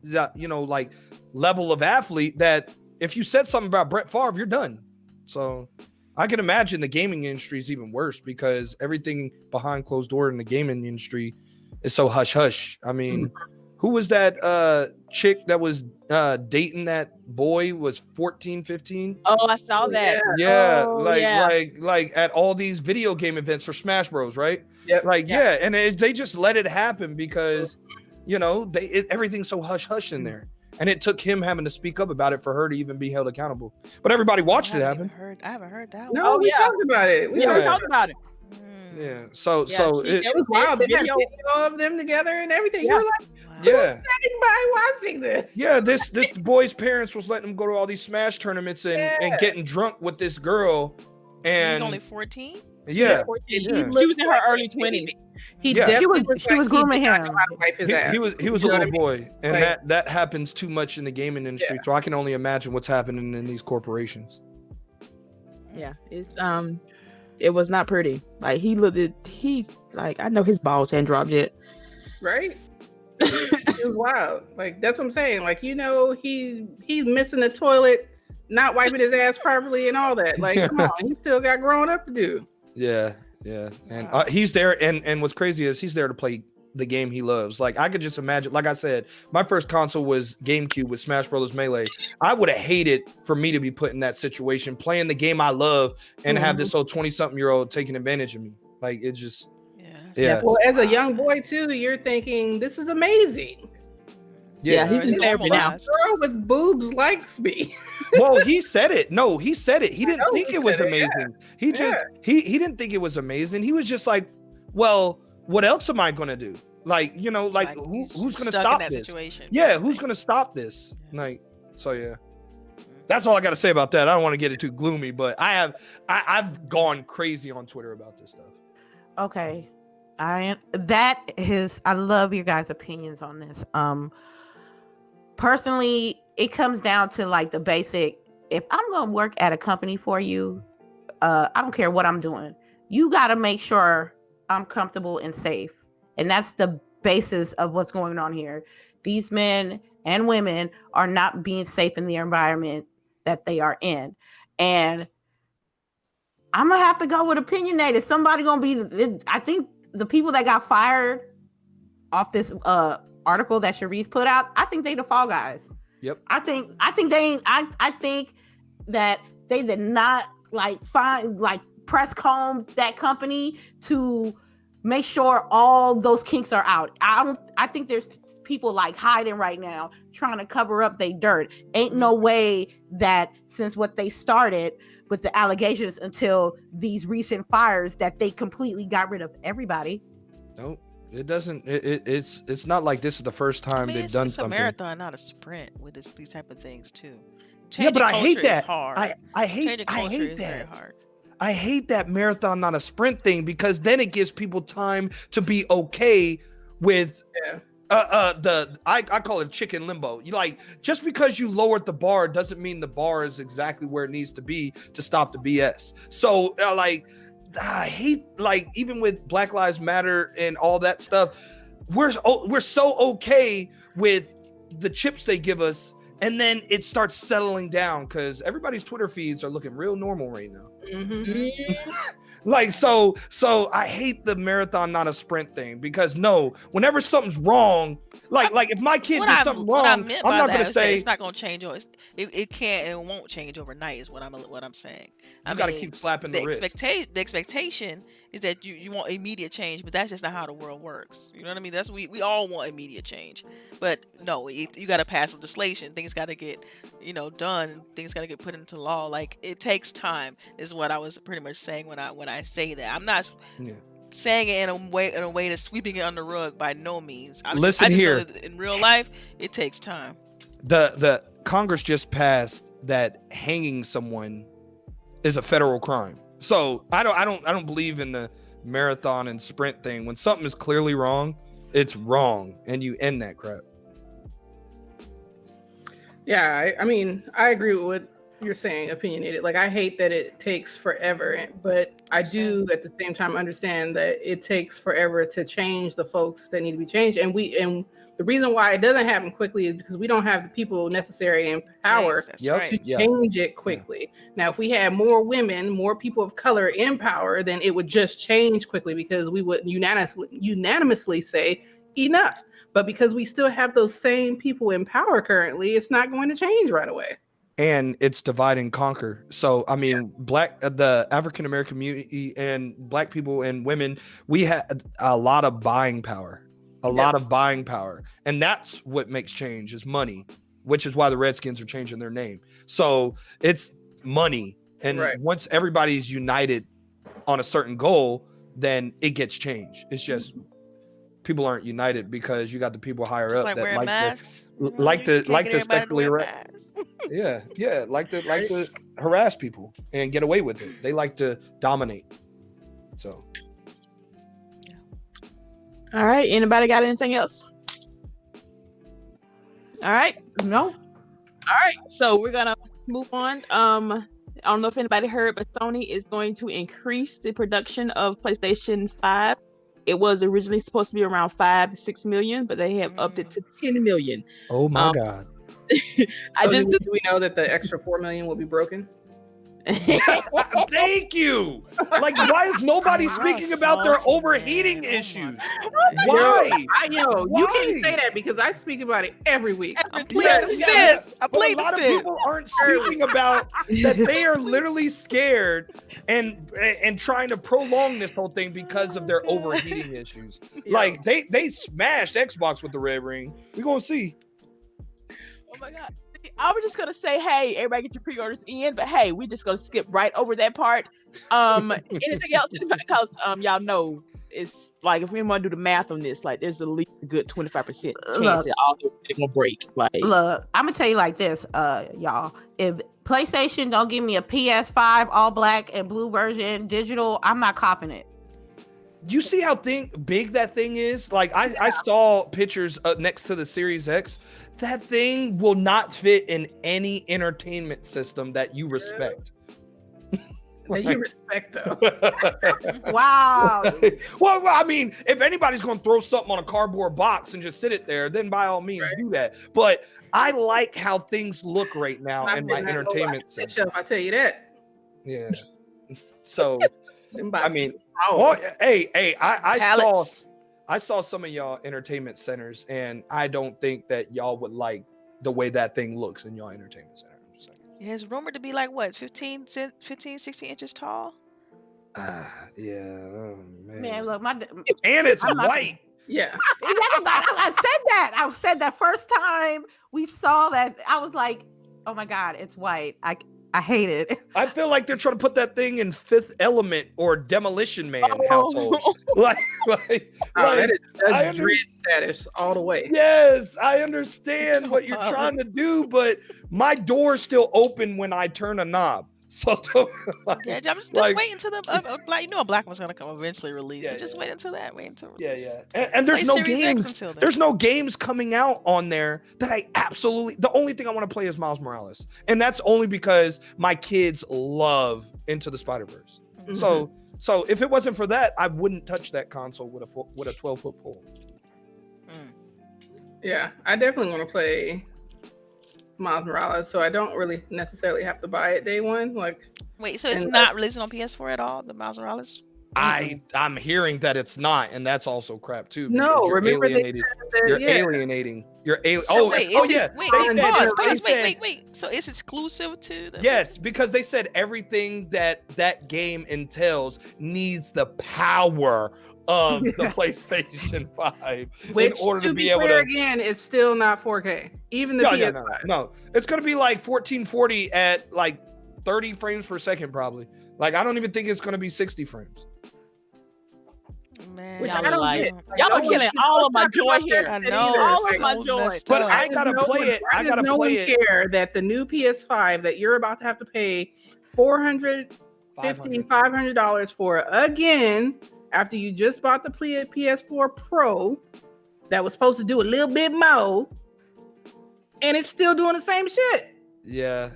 like level of athlete that if you said something about Brett Favre, you're done. So I can imagine the gaming industry is even worse because everything behind closed door in the gaming industry is so hush hush. I mean, who was that chick that was dating that boy was 14, 15? Oh, I saw that. Yeah, like at all these video game events for Smash Bros, right? Yep. And they just let it happen because everything's so hush hush in there, and it took him having to speak up about it for her to even be held accountable. But everybody watched it happen. I haven't heard that. No, we talked about it. We talked about it. Yeah. So it was wild. They had video of them together and everything. Yeah. You were like, who's sitting by watching this? Yeah, this boy's parents was letting him go to all these Smash tournaments and getting drunk with this girl. And he's only 14. Yeah, she was in her early 20s. She was grooming him. He was a little boy, and that happens too much in the gaming industry. Yeah. So I can only imagine what's happening in these corporations. Yeah, it was not pretty. Like I know his balls hadn't dropped yet. Right? It was wild. Like that's what I'm saying. Like he's missing the toilet, not wiping his ass properly, and all that. Like come on, he still got growing up to do. Yeah, and he's there. And what's crazy is he's there to play the game he loves. Like I could just imagine, like I said, my first console was GameCube with Smash Brothers Melee. I would have hated for me to be put in that situation, playing the game I love and have this old 20-something-year-old taking advantage of me. Like it's just, yeah. Well, as a young boy too, you're thinking this is amazing. Yeah, he's normal now. Girl with boobs likes me. Well, he said it. No, he said it. He didn't think it was amazing. Yeah. He just he didn't think it was amazing. He was just like, well, what else am I gonna do? Like, you know, like who's gonna stop this? Situation, yeah, who's gonna stop this? Like, so yeah. That's all I gotta say about that. I don't want to get it too gloomy, but I've gone crazy on Twitter about this stuff. Okay. I love your guys' opinions on this. Personally, it comes down to like the basic, if I'm gonna work at a company for you, I don't care what I'm doing. You gotta make sure I'm comfortable and safe. And that's the basis of what's going on here. These men and women are not being safe in the environment that they are in. And I'm gonna have to go with opinionated. Somebody gonna be, I think the people that got fired off this article that CHAREECE put out, I think they the fall guys. Yep. I think that they did not press comb that company to make sure all those kinks are out. I think there's people like hiding right now trying to cover up their dirt. Ain't no way that since what they started with the allegations until these recent fires that they completely got rid of everybody. Nope. It doesn't. It's not like this is the first time they've done something. It's a marathon, not a sprint with these type of things too. Yeah, but I hate that. Hard. I hate that. I hate that marathon, not a sprint thing, because then it gives people time to be okay with I call it chicken limbo. You like, just because you lowered the bar doesn't mean the bar is exactly where it needs to be to stop the BS. So I hate, like, even with Black Lives Matter and all that stuff, we're so okay with the chips they give us, and then it starts settling down because everybody's Twitter feeds are looking real normal right now. Like, so I hate the marathon, not a sprint thing, because whenever something's wrong, like if my kid did something wrong, I'm not going to say it's not going to change. It can't and it won't change overnight is what I'm saying. You got to keep slapping the wrist. The expectation is that you want immediate change, but that's just not how the world works. You know what I mean? That's we all want immediate change, but no, you got to pass legislation. Things got to get done. Things got to get put into law. Like, it takes time. Is what I was pretty much saying when I say that. I'm not saying it in a way that's sweeping it under the rug by no means. I just know that in real life, it takes time. The Congress just passed that hanging someone is a federal crime. So I don't believe in the marathon and sprint thing. When something is clearly wrong, it's wrong, and you end that crap. Yeah, I mean, I agree with what you're saying, opinionated. Like, I hate that it takes forever, but I do at the same time understand that it takes forever to change the folks that need to be changed. And the reason why it doesn't happen quickly is because we don't have the people necessary in power to change it quickly. Now, if we had more women, more people of color in power, then it would just change quickly, because we would unanimously say enough. But because we still have those same people in power currently, it's not going to change right away. And it's divide and conquer. So, I mean, the African American community and Black people and women, we had a lot of buying power. Lot of buying power. And that's what makes change, is money, which is why the Redskins are changing their name. So it's money. And once everybody's united on a certain goal, then it gets changed. It's just people aren't united because you got the people higher just up like that wearing masks. like to sexually harass. like to harass people and get away with it. They like to dominate. So, all right. Anybody got anything else? All right. No. All right. So we're gonna move on. I don't know if anybody heard, but Sony is going to increase the production of PlayStation 5. It was originally supposed to be around 5 to 6 million, but they have upped it to 10 million. Oh my God. Do we know that the extra 4 million will be broken? Thank you. Like, why is nobody speaking about their overheating issues? Why? You can't say that because I speak about it every week. I'm pleading the fifth. I But a plead lot the of fifth. people aren't speaking about that they are literally scared and trying to prolong this whole thing because of their overheating issues. Like they smashed Xbox with the red ring. We're gonna see. Oh my god. I was just gonna say, hey, everybody get your pre-orders in, but hey, we're just gonna skip right over that part. Anything else? Because y'all know it's like if we want to do the math on this, like there's at least a good 25% chance that all they're gonna break. Like, look, I'm gonna tell you like this, y'all. If PlayStation don't give me a PS5 all black and blue version digital, I'm not copping it. You see how big that thing is? Like I saw pictures next to the Series X. That thing will not fit in any entertainment system that you respect. That you respect, though. Wow. Well, I mean, if anybody's going to throw something on a cardboard box and just sit it there, then by all means do that. But I like how things look right now in my entertainment center. I tell you that. Yeah. So, I mean, I saw some of y'all entertainment centers, and I don't think that y'all would like the way that thing looks in y'all entertainment center. I'm just saying. Yeah, it's rumored to be like what, 15, 16 inches tall? Yeah. Oh, Man, look, and it's white. Yeah. I said that. I said that first time we saw that. I was like, oh my God, it's white. I hate it. I feel like they're trying to put that thing in Fifth Element or Demolition Man household. That is Judge Dredd status all the way. Yes, I understand what you're trying to do, but my door's still open when I turn a knob. So yeah, just wait until the a black one's gonna come eventually release. Yeah, so just wait until that. Wait until release. And there's no games. There's no games coming out on there that I absolutely. The only thing I want to play is Miles Morales, and that's only because my kids love Into the Spider-Verse. Mm-hmm. So if it wasn't for that, I wouldn't touch that console with a 12-foot pole. Yeah, I definitely want to play Miles Morales, so I don't really necessarily have to buy it day one. Wait, so it's not releasing on PS4 at all, the Miles Morales? I'm hearing that it's not, and that's also crap too. No, remember you're alienating. Wait. So it's exclusive to the... Yes, because they said everything that game entails needs the power of the PlayStation 5 which, in order to be able to. Again, it's still not 4K. Even the PS5. No, it's gonna be like 1440 at like 30 frames per second, probably. Like I don't even think it's gonna be 60 frames. Man, which I don't get. Y'all are killing all of my joy here. I know, all of my joy. But I gotta play it. I gotta play it. Care that the new PS5 that you're about to have to pay $500 for again. After you just bought the PS4 Pro that was supposed to do a little bit more, and it's still doing the same shit. Yeah.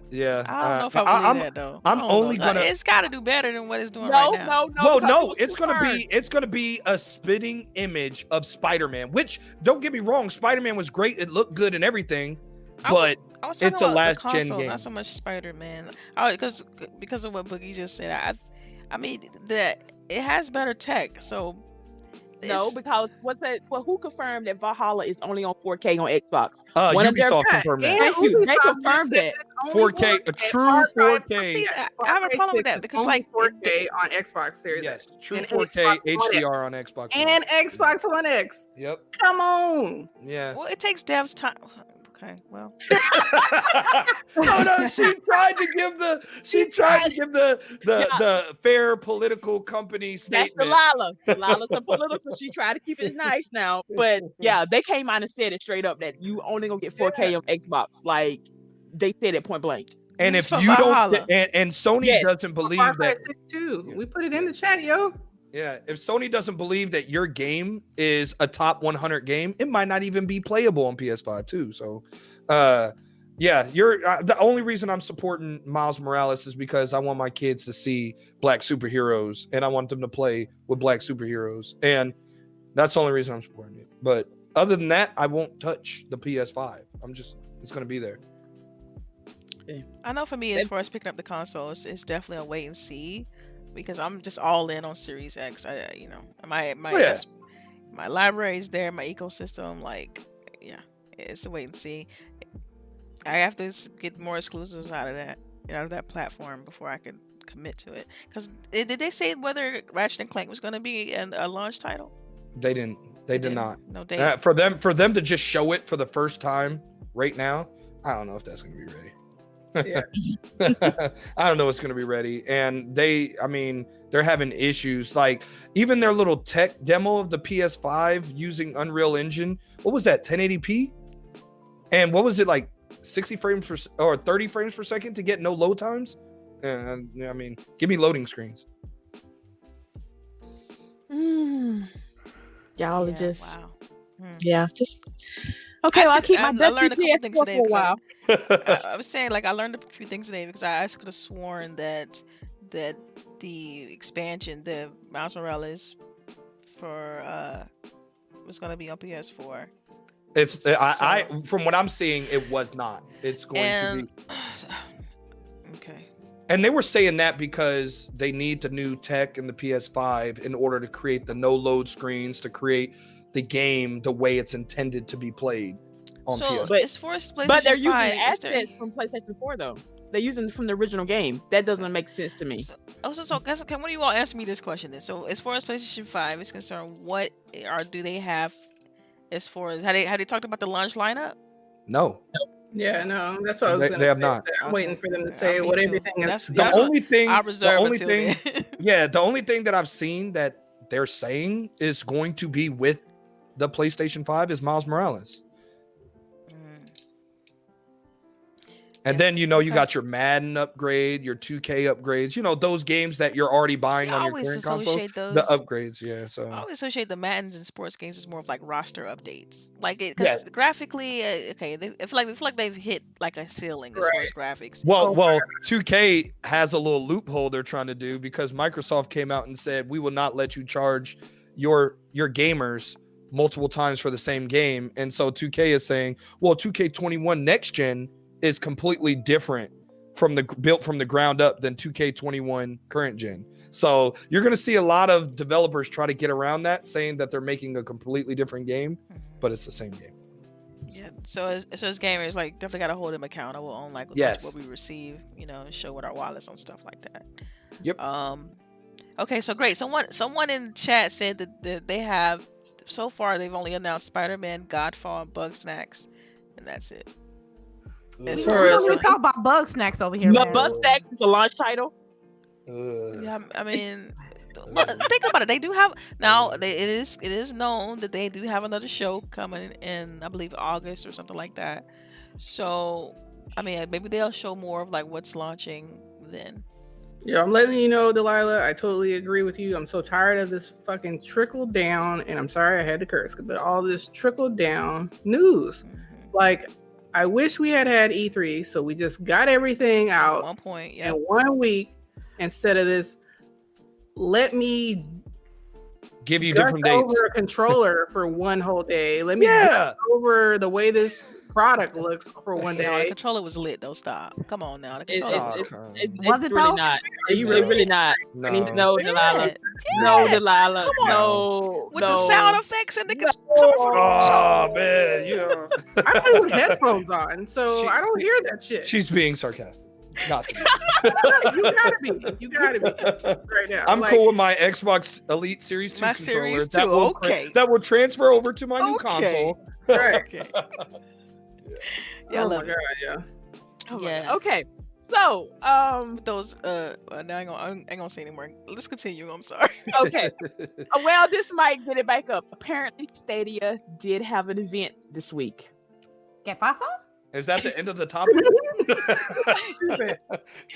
I don't know if I believe that though. I'm only gonna. It's got to do better than what it's doing right now. No. It's gonna be a spitting image of Spider-Man. Which, don't get me wrong, Spider-Man was great. It looked good and everything, but it's a last gen game. Not so much Spider-Man. Because of what Boogie just said. I mean it has better tech, so because what's that? Well, who confirmed that Valhalla is only on 4K on Xbox? Ubisoft confirmed that. Thank you. They confirmed that. 4K, a true 4K. See, I have a problem with that because like 4K on Xbox Series. Yes, true 4K HDR on Xbox and Xbox One X. Yep. Come on. Yeah. Well, it takes devs time. Okay, well. No, she tried to give the fair political company statement. That's Delilah. Delilah's a political. She tried to keep it nice now, but yeah, they came out and said it straight up that you only gonna get 4K on Xbox. Like they said it point blank. And if you don't, and Sony doesn't believe that, we put it in the chat, yo. Yeah, if Sony doesn't believe that your game is a top 100 game, it might not even be playable on PS5 too. So, you're the only reason I'm supporting Miles Morales is because I want my kids to see black superheroes and I want them to play with black superheroes, and that's the only reason I'm supporting it. But other than that, I won't touch the PS5. It's gonna be there. I know for me, as far as picking up the console, it's definitely a wait and see, because I'm just all in on Series X. My my library is there, my ecosystem, like, yeah, it's a wait and see. I have to get more exclusives out of that platform before I can commit to it. Because did they say whether Ratchet and Clank was going to be a launch title? They didn't. They did not. No date. For them to just show it for the first time right now, I don't know if that's going to be ready. Yeah. I don't know what's going to be ready. And they're having issues. Like, even their little tech demo of the PS5 using Unreal Engine, what was that, 1080p? And what was it, like 60 frames per or 30 frames per second to get no load times? And give me loading screens. Y'all are just wow. just okay. I'll keep my I learned a couple dusty things PS4 today for a while. I was saying, like, I learned a few things today because I could have sworn that the expansion, the Miles Morales for was going to be on PS4. It's I from what I'm seeing, it was not. It's going to be okay. And they were saying that because they need the new tech in the PS5 in order to create the no load screens, to create the game the way it's intended to be played on PS5. But as far as PlayStation But they're 5, using assets from PlayStation 4 though. They're using from the original game. That doesn't make sense to me. So guys, okay, when do you all answer me this question then? So as far as PlayStation 5 is concerned, what do they have as far as have they talked about the launch lineup? No. Yeah, no, that's what I was. They have not. I'm waiting for them to say Me what too. everything is. The only thing I reserve until then. the only thing that I've seen that they're saying is going to be with the PlayStation 5 is Miles Morales. And then you got your Madden upgrade, your 2K upgrades, those games that you're already buying on your current console. The upgrades, yeah. So I always associate the Maddens and sports games as more of like roster updates, like because graphically, okay, I feel like they've hit like a ceiling as far as graphics. Well, 2K has a little loophole they're trying to do because Microsoft came out and said we will not let you charge your gamers multiple times for the same game, and so 2K is saying, well, 2K21 next gen is completely different built from the ground up than 2K21 current gen. So you're going to see a lot of developers try to get around that, saying that they're making a completely different game, but it's the same game. Yeah. So as gamers, like, definitely got to hold them accountable on like what we receive, and show with our wallets on stuff like that. Yep. Okay. So great. Someone in chat said that they have so far they've only announced Spider-Man, Godfall, and Bugsnax, and that's it. As far as we talk about Bugsnax over here. Bugsnax is a launch title. Yeah, I mean, think about it. They do have now. It is known that they do have another show coming in, I believe, August or something like that. So, I mean, maybe they'll show more of like what's launching then. Yeah, I'm letting you know, Delilah. I totally agree with you. I'm so tired of this fucking trickle down, and I'm sorry I had to curse, but all this trickle down news, like. I wish we had E3, so we just got everything out at one point, in 1 week instead of this. Let me give you different dates over a controller for one whole day. Let me get over the way this product looks for one day. The controller was lit though. Stop. Come on now. The controller was it really not? Are you really not? No, Delilah. Yeah. No, Delilah. Come on. No. With the sound effects and the coming from the Oh man, I play with headphones on, so I don't hear that shit. She's being sarcastic. Not to You gotta be right now. I'm cool with my Xbox Elite Series 2 controller. That will transfer over to my new console. Right. Okay. Yeah, my God, yeah. Oh yeah. Okay. So, those now I ain't gonna say anymore. Let's continue. I'm sorry. Okay. Well, this might get it back up. Apparently, Stadia did have an event this week. ¿Qué pasó? Is that the end of the topic?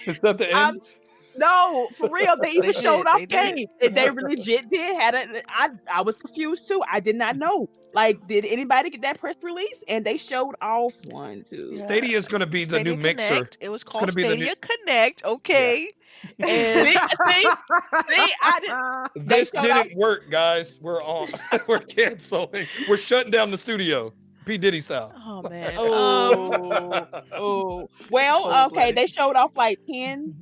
Is that the end? No, for real. They even showed off games. They legit did. I was confused too. I did not know. Like, did anybody get that press release? And they showed off 1, 2. Stadia is going to be the new Connect. mixer. It was called Stadia Connect. Okay. Yeah. And this didn't work, guys. We're canceling. We're shutting down the studio. P Diddy style. Oh man. Oh. Well, okay, cold-blooded. they showed off like 10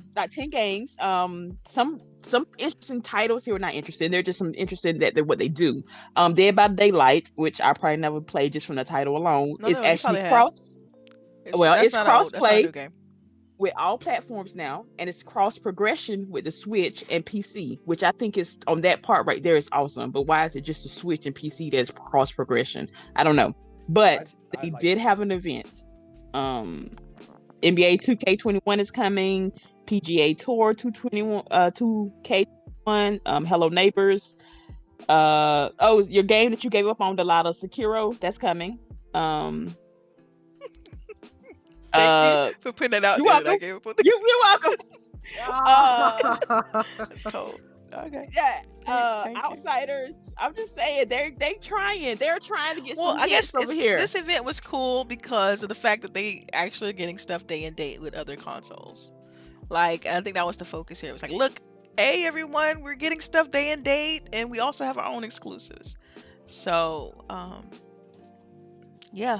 games. Some interesting titles here. Not interesting. They're just some interesting that what they do. Dead by Daylight, which I probably never played just from the title alone. No, It's you actually probably have. cross. Well, it's that's not a cross-play new game. with all platforms now, and it's cross progression with the Switch and PC, which I think is on that part right there is awesome. But why is it just the Switch and PC that's cross progression? I don't know. But they did have an event. NBA 2K21 is coming. PGA Tour 2K21. Hello Neighbors. Your game that you gave up on, DELILAH Sekiro, that's coming. Thank you for putting that out You're there. welcome. I gave up on the You're welcome. That's cold. Okay. Yeah. Thank you. Outsiders. I'm just saying they're trying. They're trying to get Well, some I guess hits over here. this event was cool because of the fact that they actually are getting stuff day and date with other consoles. Like, I think that was the focus here. It was like, look, hey everyone, we're getting stuff day and date, and we also have our own exclusives. So, yeah.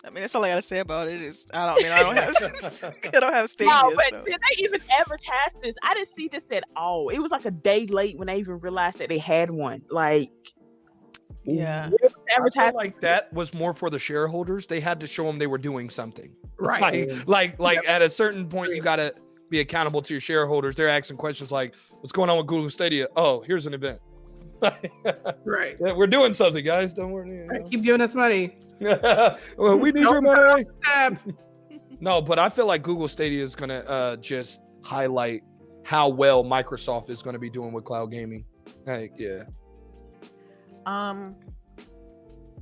I mean, that's all I gotta say about it. Is I don't have I don't have Stadia. No, but So. did they even advertise this? I didn't see this at all. It was like a day late when they even realized that they had one. Like, Yeah. where was the I feel advertising? like that was more for the shareholders. They had to show them they were doing something. Right. Like at a certain point, you gotta be accountable to your shareholders. They're asking questions like, "What's going on with Google Stadia?" Oh, here's an event. Right. Yeah, we're doing something, guys. Don't worry. You know. Keep giving us money. Well, we need your money. Tab. No, but I feel like Google Stadia is gonna just highlight how well Microsoft is gonna be doing with cloud gaming. Like, yeah.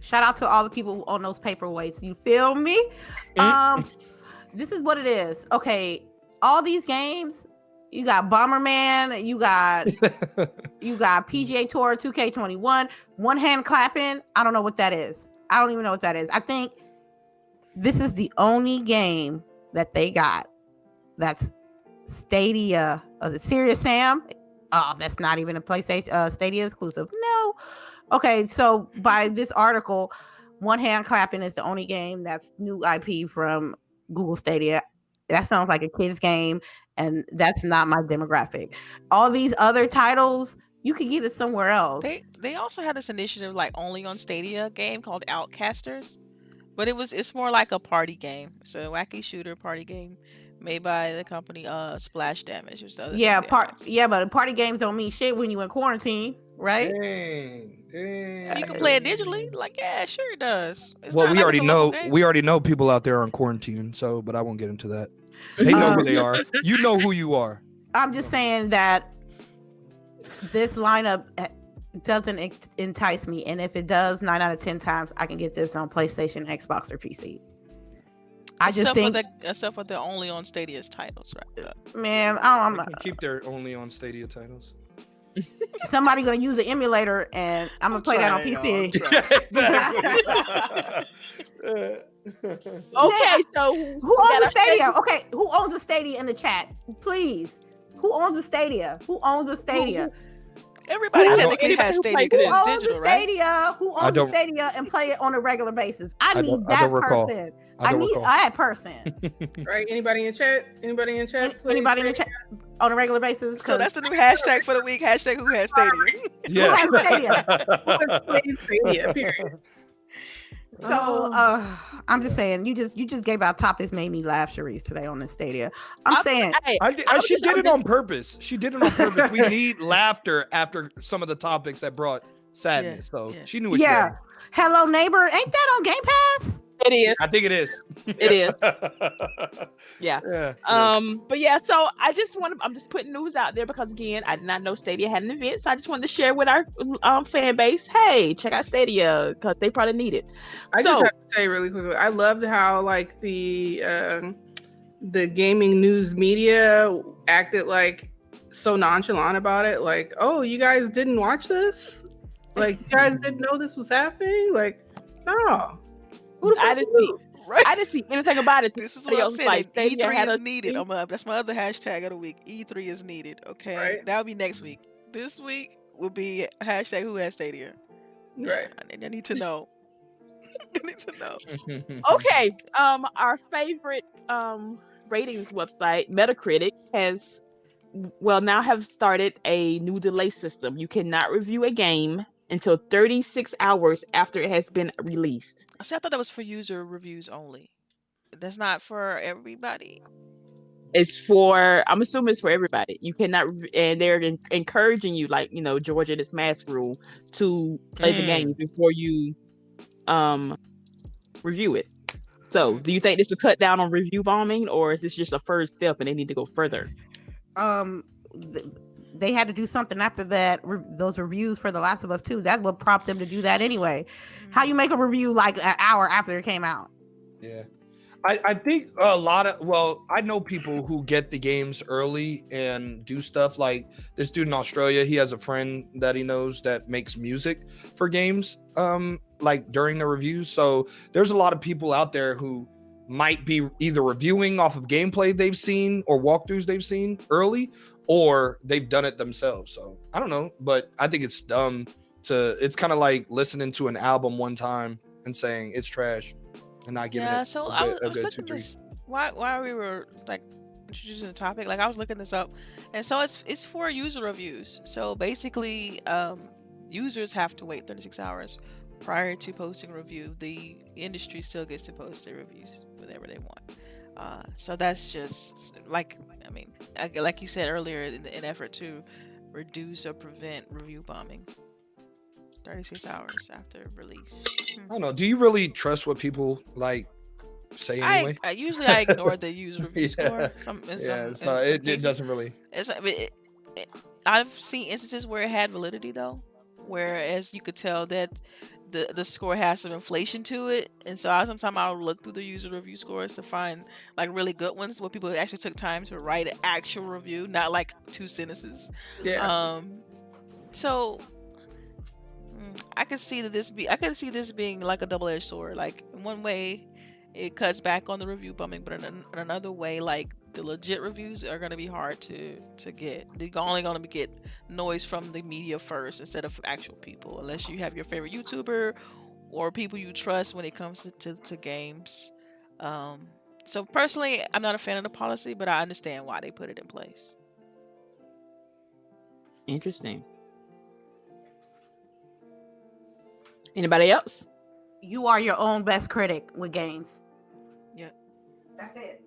Shout out to all the people on those paperweights. You feel me? This is what it is. Okay, all these games. You got Bomberman. You got PGA Tour 2K21. One hand clapping. I don't know what that is. I don't even know what that is. I think this is the only game that they got that's Stadia. The Serious Sam. Oh, that's not even a PlayStation Stadia exclusive. No. Okay, so by this article, One Hand Clapping is the only game that's new IP from Google Stadia. That sounds like a kid's game, and that's not my demographic. All these other titles, you could get it somewhere else. They also had this initiative like only on Stadia game called Outcasters, but it's more like a party game. It's a wacky shooter party game made by the company Splash Damage. Was the other but party games don't mean shit when you in quarantine, right? Dang. You can play it digitally. Like, yeah, sure it does. It's Well, not we like already it's a local know. game. We already know people out there on quarantine. So, but I won't get into that. They know who they are. You know who you are. I'm just saying that this lineup doesn't entice me, and if it does, 9 out of 10 times I can get this on PlayStation, Xbox, or PC. Except for the only on Stadia's titles, right? Man, They can keep their only on Stadia titles. somebody gonna use the emulator, and I'm gonna play that on PC. Okay, so Who owns a Stadia? Okay, who owns a Stadia in the chat? Please. Who owns a Stadia? Who owns a Stadia? Everybody I know technically anybody has who Stadia plays because it. Who it's owns digital, a right? Stadia? Who owns a Stadia and play it on a regular basis? I need that person. I need that person. Right? Anybody in chat? Anybody in chat? Anybody in the chat on a regular basis? So that's the new hashtag for the week. Hashtag who has Stadia. Yeah. Who has Stadia? Stadia, period. So I'm just saying, you just gave out topics made me laugh, CHAREECE, today on the Stadia. I'm saying, She did it on purpose. She did it on purpose. We need laughter after some of the topics that brought sadness. She knew what she had. Hello Neighbor, ain't that on Game Pass? it is. I think it is. It is. Yeah. Yeah. But yeah, so I'm just putting news out there because again, I did not know Stadia had an event, so I just wanted to share with our fan base. Hey, check out Stadia because they probably need it. I just have to say really quickly, I loved how like the gaming news media acted like so nonchalant about it. Like, oh, you guys didn't watch this? Like, you guys didn't know this was happening? Like, no. I didn't see anything about it. This is what I'm saying. E3 is needed. That's my other hashtag of the week. E3 is needed. Okay, right. That'll be next week. This week will be hashtag who has Stadia. Right. I need to know. I need to know. Okay. Our favorite ratings website, Metacritic, has now have started a new delay system. You cannot review a game until 36 hours after it has been released. See, I thought that was for user reviews only. That's not for everybody. It's for, I'm assuming it's for everybody. You cannot, and they're encouraging you, like, Georgia and its mask rule, to play the game before you review it. So, do you think this will cut down on review bombing, or is this just a first step and they need to go further? They had to do something after that. Those reviews for The Last of Us 2. That's what prompted them to do that anyway. How you make a review like an hour after it came out? Yeah. I think I know people who get the games early and do stuff like this dude in Australia. He has a friend that he knows that makes music for games, like during the reviews. So there's a lot of people out there who might be either reviewing off of gameplay they've seen or walkthroughs they've seen early, or they've done it themselves. So I don't know, but I think it's dumb it's kind of like listening to an album one time and saying it's trash. And not giving it so a I was good looking this while we were like introducing the topic. Like I was looking this up, and so it's for user reviews. So basically, users have to wait 36 hours prior to posting a review. The industry still gets to post their reviews whenever they want. So that's just like like you said earlier, in an effort to reduce or prevent review bombing. 36 hours after release. I don't know. Do you really trust what people say anyway? I usually ignore the user review score. It doesn't really. I've seen instances where it had validity though, whereas you could tell that the score has some inflation to it, and so sometimes I'll look through the user review scores to find like really good ones where people actually took time to write an actual review, not like 2 sentences. Yeah. So I could see this being like a double-edged sword. Like in one way, it cuts back on the review bombing, but in another way, like the legit reviews are going to be hard to get. They're only going to get noise from the media first instead of actual people, unless you have your favorite YouTuber or people you trust when it comes to games. So personally, I'm not a fan of the policy, but I understand why they put it in place. Interesting. Anybody else? You are your own best critic with games. Yeah. That's it.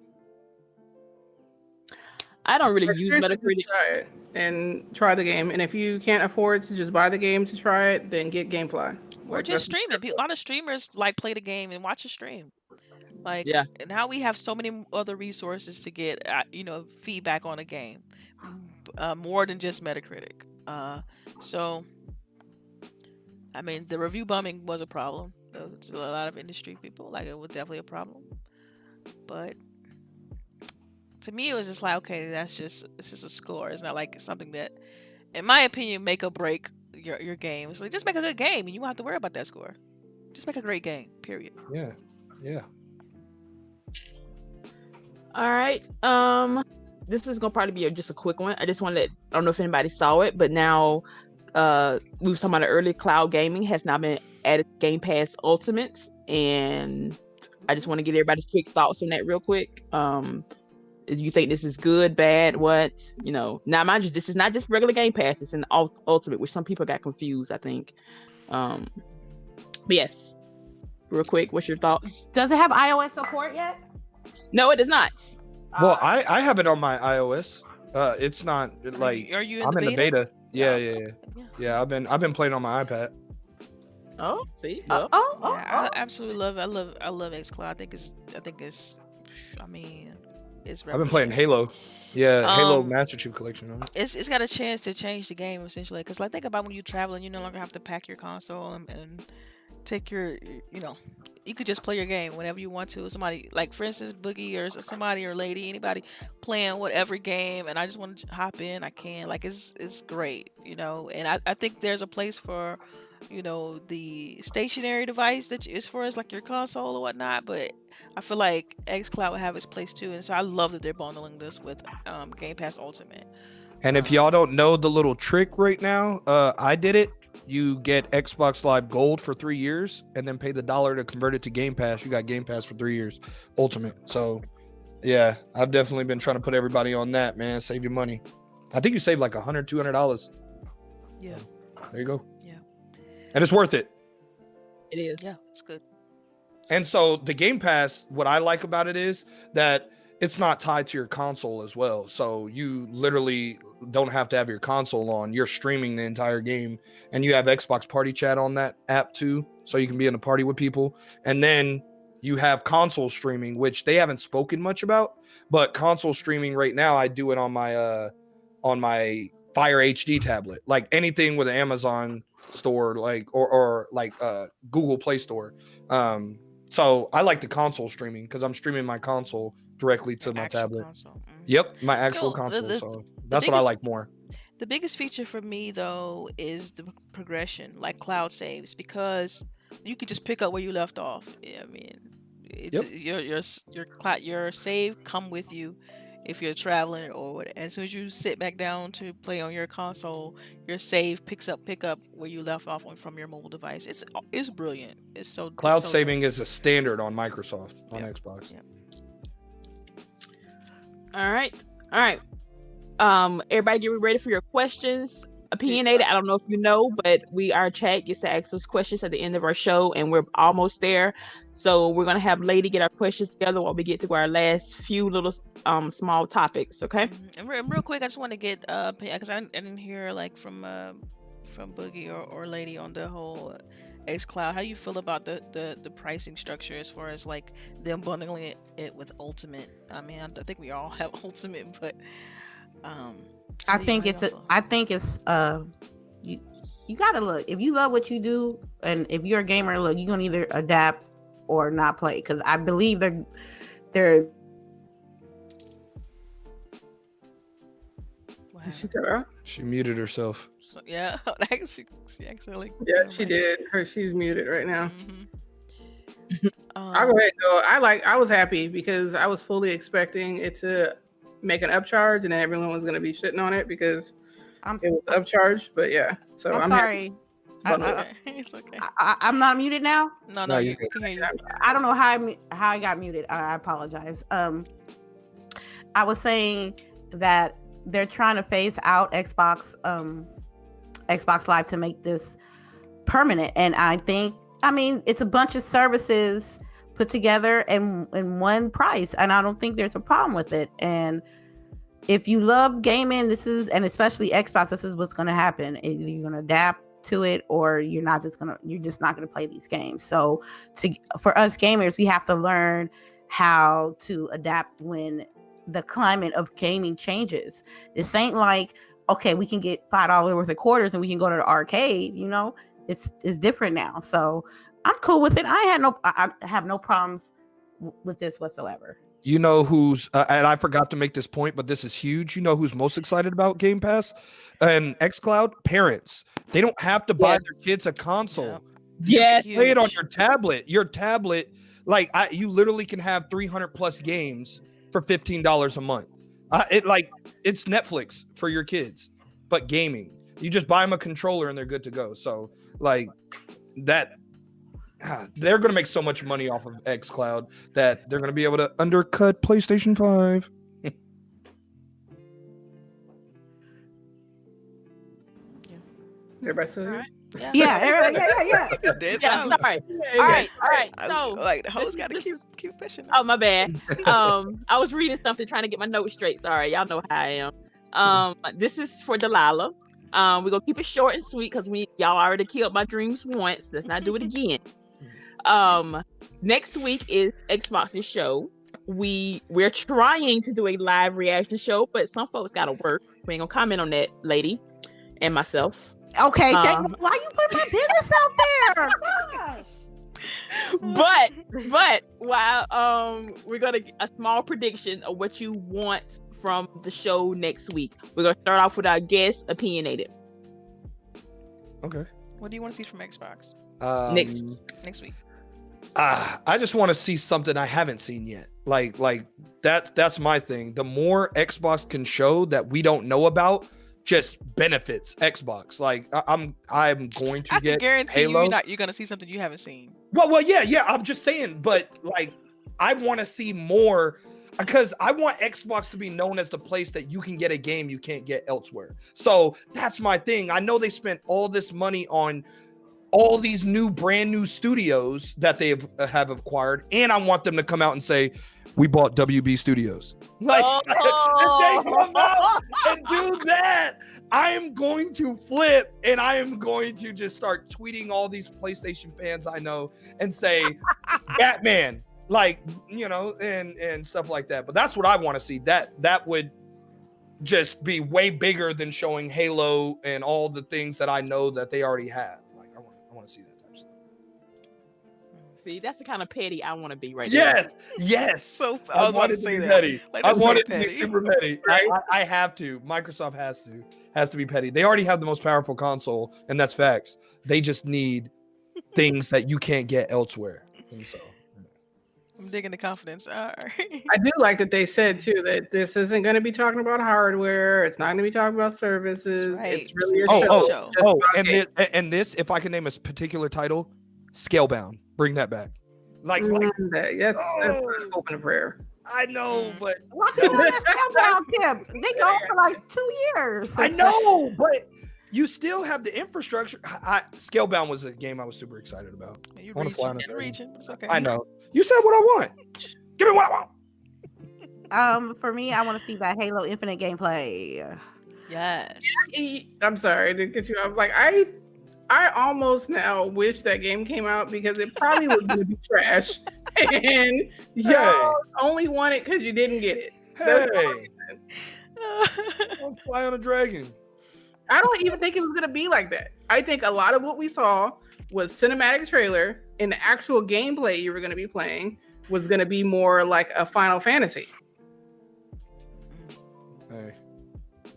I don't really use Metacritic. Try it and try the game. And if you can't afford to just buy the game to try it, then get GameFly. Or just stream it. A lot of streamers play the game and watch a stream. Yeah. Now we have so many other resources to get feedback on a game, more than just Metacritic. So I mean, the review bombing was a problem. To a lot of industry people, it was definitely a problem. But to me, it was just like, okay, it's just a score. It's not like something that, in my opinion, make or break your game. It's like, just make a good game, and you won't have to worry about that score. Just make a great game. Period. Yeah. All right. This is gonna probably be just a quick one. I just want to I don't know if anybody saw it, but now we were talking about early cloud gaming has now been added to Game Pass Ultimate, and I just want to get everybody's quick thoughts on that real quick. Do you think this is good, bad, what? Now mind you, this is not just regular Game Pass, it's an Ultimate, which some people got confused, I think. But yes, real quick, what's your thoughts? Does it have iOS support yet? No, it does not. Well, I have it on my iOS. It's not Are you I'm in the beta. Yeah. Yeah. I've been playing on my iPad. Oh, see. Yeah, I absolutely love it. I love xCloud. I think it's I've been playing Halo. Yeah, Halo Master Chief Collection on it. It's got a chance to change the game essentially, because think about when you're traveling, you no longer have to pack your console and take your you could just play your game whenever you want to. Somebody, like for instance, Boogie or somebody or lady, anybody playing whatever game, and I just want to hop in, I can. It's great, and I think there's a place for the stationary device that is for us, like your console or whatnot, but I feel like xCloud will have its place too, and so I love that they're bundling this with Game Pass Ultimate. And if y'all don't know the little trick right now, I did it. you get Xbox Live Gold for 3 years, and then pay the $1 to convert it to Game Pass. You got Game Pass for 3 years, Ultimate. So, yeah, I've definitely been trying to put everybody on that, man. Save your money. I think you save like $100, $200. Yeah. There you go. Yeah. And it's worth it. It is. Yeah, it's good. And so the Game Pass, what I like about it is that it's not tied to your console as well. So you literally don't have to have your console on. You're streaming the entire game, and you have Xbox Party Chat on that app too, so you can be in a party with people. And then you have console streaming, which they haven't spoken much about, but console streaming right now, I do it on my Fire HD tablet, like anything with an Amazon store, like or like Google Play Store. So I like the console streaming because I'm streaming my console directly to my tablet. Yep, my actual console. So that's what I like more. The biggest feature for me though is the progression, like cloud saves, because you can just pick up where you left off. Yeah, I mean, your save come with you if you're traveling or what. As soon as you sit back down to play on your console, your save pick up where you left off from your mobile device. It's brilliant. Cloud saving is a standard on Microsoft on Xbox. Yep. All right. Everybody get ready for your questions. Opinionated, I don't know if you know, but our chat gets to ask us questions at the end of our show, and we're almost there. So we're gonna have Lady get our questions together while we get to our last few little small topics. Okay. And real quick, I just want to get because I didn't hear like from Boogie or Lady on the whole xCloud. How do you feel about the pricing structure as far as like them bundling it with Ultimate? I mean, I think we all have Ultimate, but I think it's you gotta look. If you love what you do, and if you're a gamer, look, you're gonna either adapt or not play. Because I believe they're. She muted herself. So, yeah, she actually. Yeah, she did. She's muted right now. Mm-hmm. I'll go ahead though. I was happy because I was fully expecting it to make an upcharge, and then everyone was going to be shitting on it because it was upcharged. But yeah, so I'm sorry. It's okay. I'm not muted now. No, you can hear you. I don't know how I got muted. I apologize. I was saying that they're trying to phase out Xbox Live to make this permanent, and I mean it's a bunch of services put together in one price, and I don't think there's a problem with it. And if you love gaming, and especially Xbox, this is what's going to happen. Either you're going to adapt to it, or you're just not going to play these games. So for us gamers, we have to learn how to adapt when the climate of gaming changes. This ain't like, okay, we can get $5 worth of quarters and we can go to the arcade. It's different now. So I'm cool with it. I have no problems with this whatsoever. You know who's and I forgot to make this point, but this is huge. You know who's most excited about Game Pass and xCloud? Parents. They don't have to buy their kids a console. Yeah. Play it on your tablet. Your tablet, you literally can have 300 plus games for $15 a month. It's Netflix for your kids, but gaming. You just buy them a controller and they're good to go. So that. They're going to make so much money off of xCloud that they're going to be able to undercut PlayStation 5. Everybody still here? Yeah. Yeah. Sorry. All right. So like the host got to keep pushing. Oh, my bad. I was reading something trying to get my notes straight. Sorry, y'all know how I am. This is for Delilah. We're gonna keep it short and sweet because y'all already killed my dreams once. Let's not do it again. Next week is Xbox's show. We're trying to do a live reaction show, but some folks gotta work. We ain't gonna comment on that, Lady and myself. Okay, why you put my business out there? Gosh. But while we're gonna get a small prediction of what you want from the show next week. We're gonna start off with our guest, Opinionated. Okay. What do you want to see from Xbox next week? I just want to see something I haven't seen yet. Like that's my thing. The more Xbox can show that we don't know about, just benefits Xbox. Like I'm going to I get can guarantee Halo. you're gonna see something you haven't seen. Well, yeah. I'm just saying, but like I want to see more because I want Xbox to be known as the place that you can get a game you can't get elsewhere. So that's my thing. I know they spent all this money on all these brand new studios that they have acquired, and I want them to come out and say, we bought WB Studios. Like, if they come out and do that, I am going to flip, and I am going to just start tweeting all these PlayStation fans I know and say, Batman, like, you know, and stuff like that. But that's what I want to see. That would just be way bigger than showing Halo and all the things that I know that they already have. I want to see that type of stuff. See, that's the kind of petty I want to be right now. Yes. So I want it to be petty. Like, I that's want so it to be petty. super petty. I have to. Microsoft has to be petty. They already have the most powerful console, and that's facts. They just need things that you can't get elsewhere. And so I'm digging the confidence. All right. I do like that they said too that this isn't going to be talking about hardware. It's not going to be talking about services. That's right. It's really a Oh, show. oh, and this, if I can name a particular title, Scalebound. Bring that back. Like That's open a prayer. I know, but Why can't that Scalebound tip? They go for like 2 years. I know, but you still have the infrastructure. Scalebound was a game I was super excited about. You're I wanna fly on a reaching, dragon. reaching, but it's okay. I know. You said what I want. Give me what I want. For me, I want to see that Halo Infinite gameplay. Yes. I'm sorry to get you off. Like I almost now wish that game came out because it probably was going to be trash, and y'all only want it because you didn't get it. Hey, I'll fly on a dragon. I don't even think it was going to be like that. I think a lot of what we saw was cinematic trailer, and the actual gameplay you were going to be playing was going to be more like a Final Fantasy. Hey.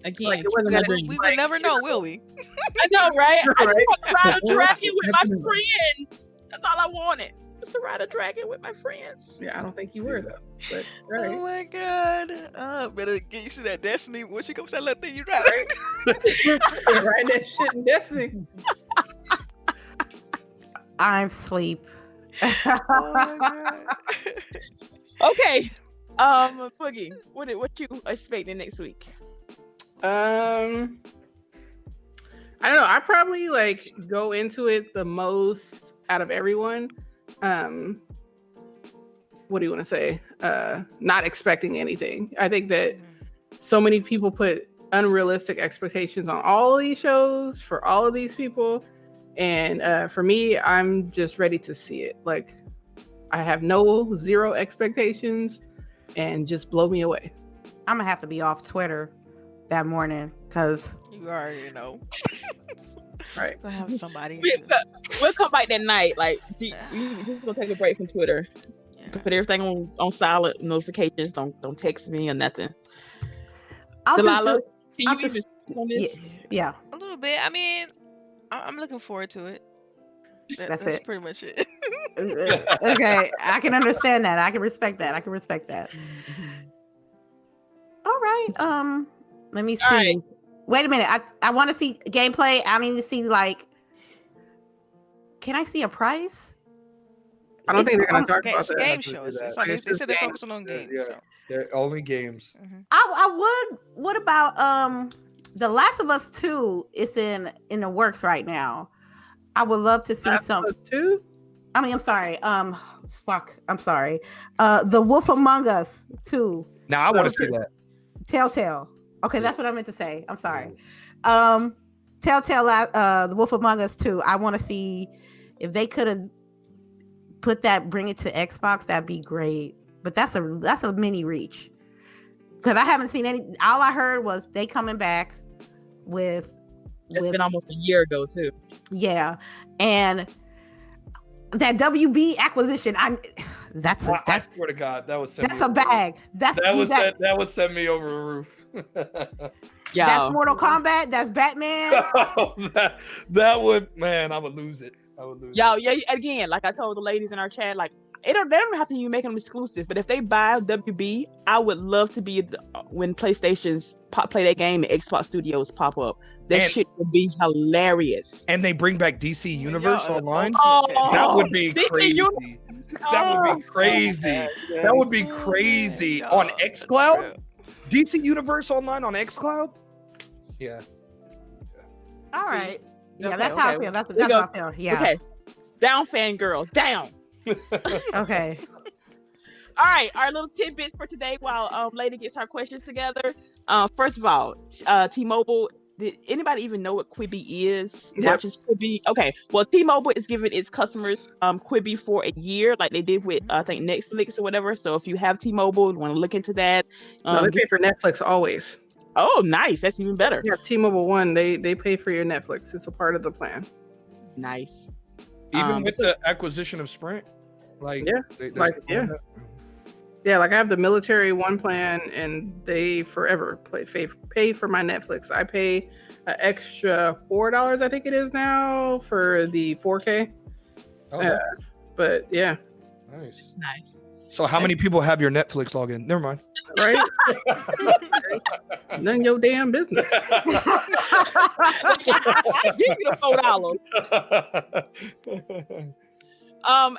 Again, Like, it wasn't gonna be We like, will never know, will we? I know, right? I just Right. want to ride a dragon with my friends. That's all I wanted. Just to ride a dragon with my friends. Yeah, I don't think you were though. But Oh my god. Better get used to that Destiny. What you gonna say? That thing you right? right, that shit in Destiny. I'm sleep. Oh my god. Okay. Boogie, what you expecting next week? I don't know. I probably like go into it the most out of everyone. What do you want to say? Not expecting anything. I think that so many people put unrealistic expectations on all of these shows for all of these people. And for me, I'm just ready to see it. Like, I have zero expectations and just blow me away. I'm gonna have to be off Twitter that morning because You already know. Right. Gonna have somebody. We'll come back that night. Like, we just gonna take a break from Twitter. Yeah. Put everything on silent notifications. Don't text me or nothing. I'll Delilah, just can I'll you just- even speak on this? yeah. A little bit. I mean, I'm looking forward to it. That's That's it. pretty much it. Okay, I can understand that. I can respect that. All right. Let me see. All right. Wait a minute. I want to see gameplay. I need to see like. Can I see a price? I don't think they're going to talk It's about a that. game That's show. what It's, it is. it's, they It's said they're just focusing on games. Yeah. So. They're only games. I would. What about The Last of Us 2 is in the works right now. I would love to see some. Too? I mean, I'm sorry. Fuck. I'm sorry. The Wolf Among Us 2. Now I want to see that. Telltale. Okay, that's what I meant to say. I'm sorry. Telltale. The Wolf Among Us 2. I want to see if they could have bring it to Xbox. That'd be great. But that's a mini reach because I haven't seen any. All I heard was they coming back with. It's been almost a year ago too. Yeah, and that WB acquisition. I swear to God, that was that's a bag. That was send me over the roof. Yeah, That's Mortal Kombat. That's Batman. that would, man, I would lose it. Y'all, yeah. Again, like I told the ladies in our chat, like they don't have to even make them exclusive. But if they buy WB, I would love to be when PlayStation's play that game and Xbox Studios pop up. That shit would be hilarious. And they bring back DC Universe Online. Oh, that would be DC crazy. That would be crazy. That would be crazy on xCloud. DC Universe Online on xCloud. Yeah. All right. Yeah, Okay, that's how I feel. That's how I feel. Yeah. Okay. Down, fangirl. Down. Okay. All right, our little tidbits for today while Lady gets our questions together. First of all, T-Mobile. Did anybody even know what Quibi is? Yep. Watches Quibi. Okay, well, T-Mobile is giving its customers Quibi for a year, like they did with I think Netflix or whatever. So if you have T-Mobile, you want to look into that. No, they pay for Netflix always. Oh, nice. That's even better. Yeah, T-Mobile One, they pay for your Netflix. It's a part of the plan. Nice. Even with the acquisition of Sprint, like yeah, like I have the military one plan, and they forever pay for my Netflix. I pay an extra $4, I think it is now, for the 4K. Okay. But yeah, Nice. So how many people have your Netflix login? Never mind. right? None of your damn business. Give me the $4.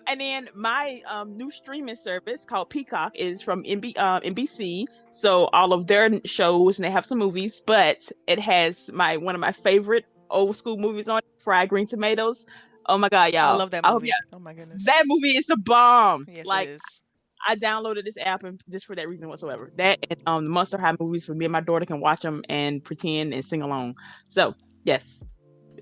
And then my new streaming service called Peacock is from NBC. So all of their shows, and they have some movies, but it has one of my favorite old school movies on it, Fried Green Tomatoes. Oh my God, y'all! I love that movie. Oh my goodness, that movie is the bomb. Yes, like, it is. I downloaded this app and just for that reason whatsoever. That and the Monster High movies, for me and my daughter can watch them and pretend and sing along. So yes,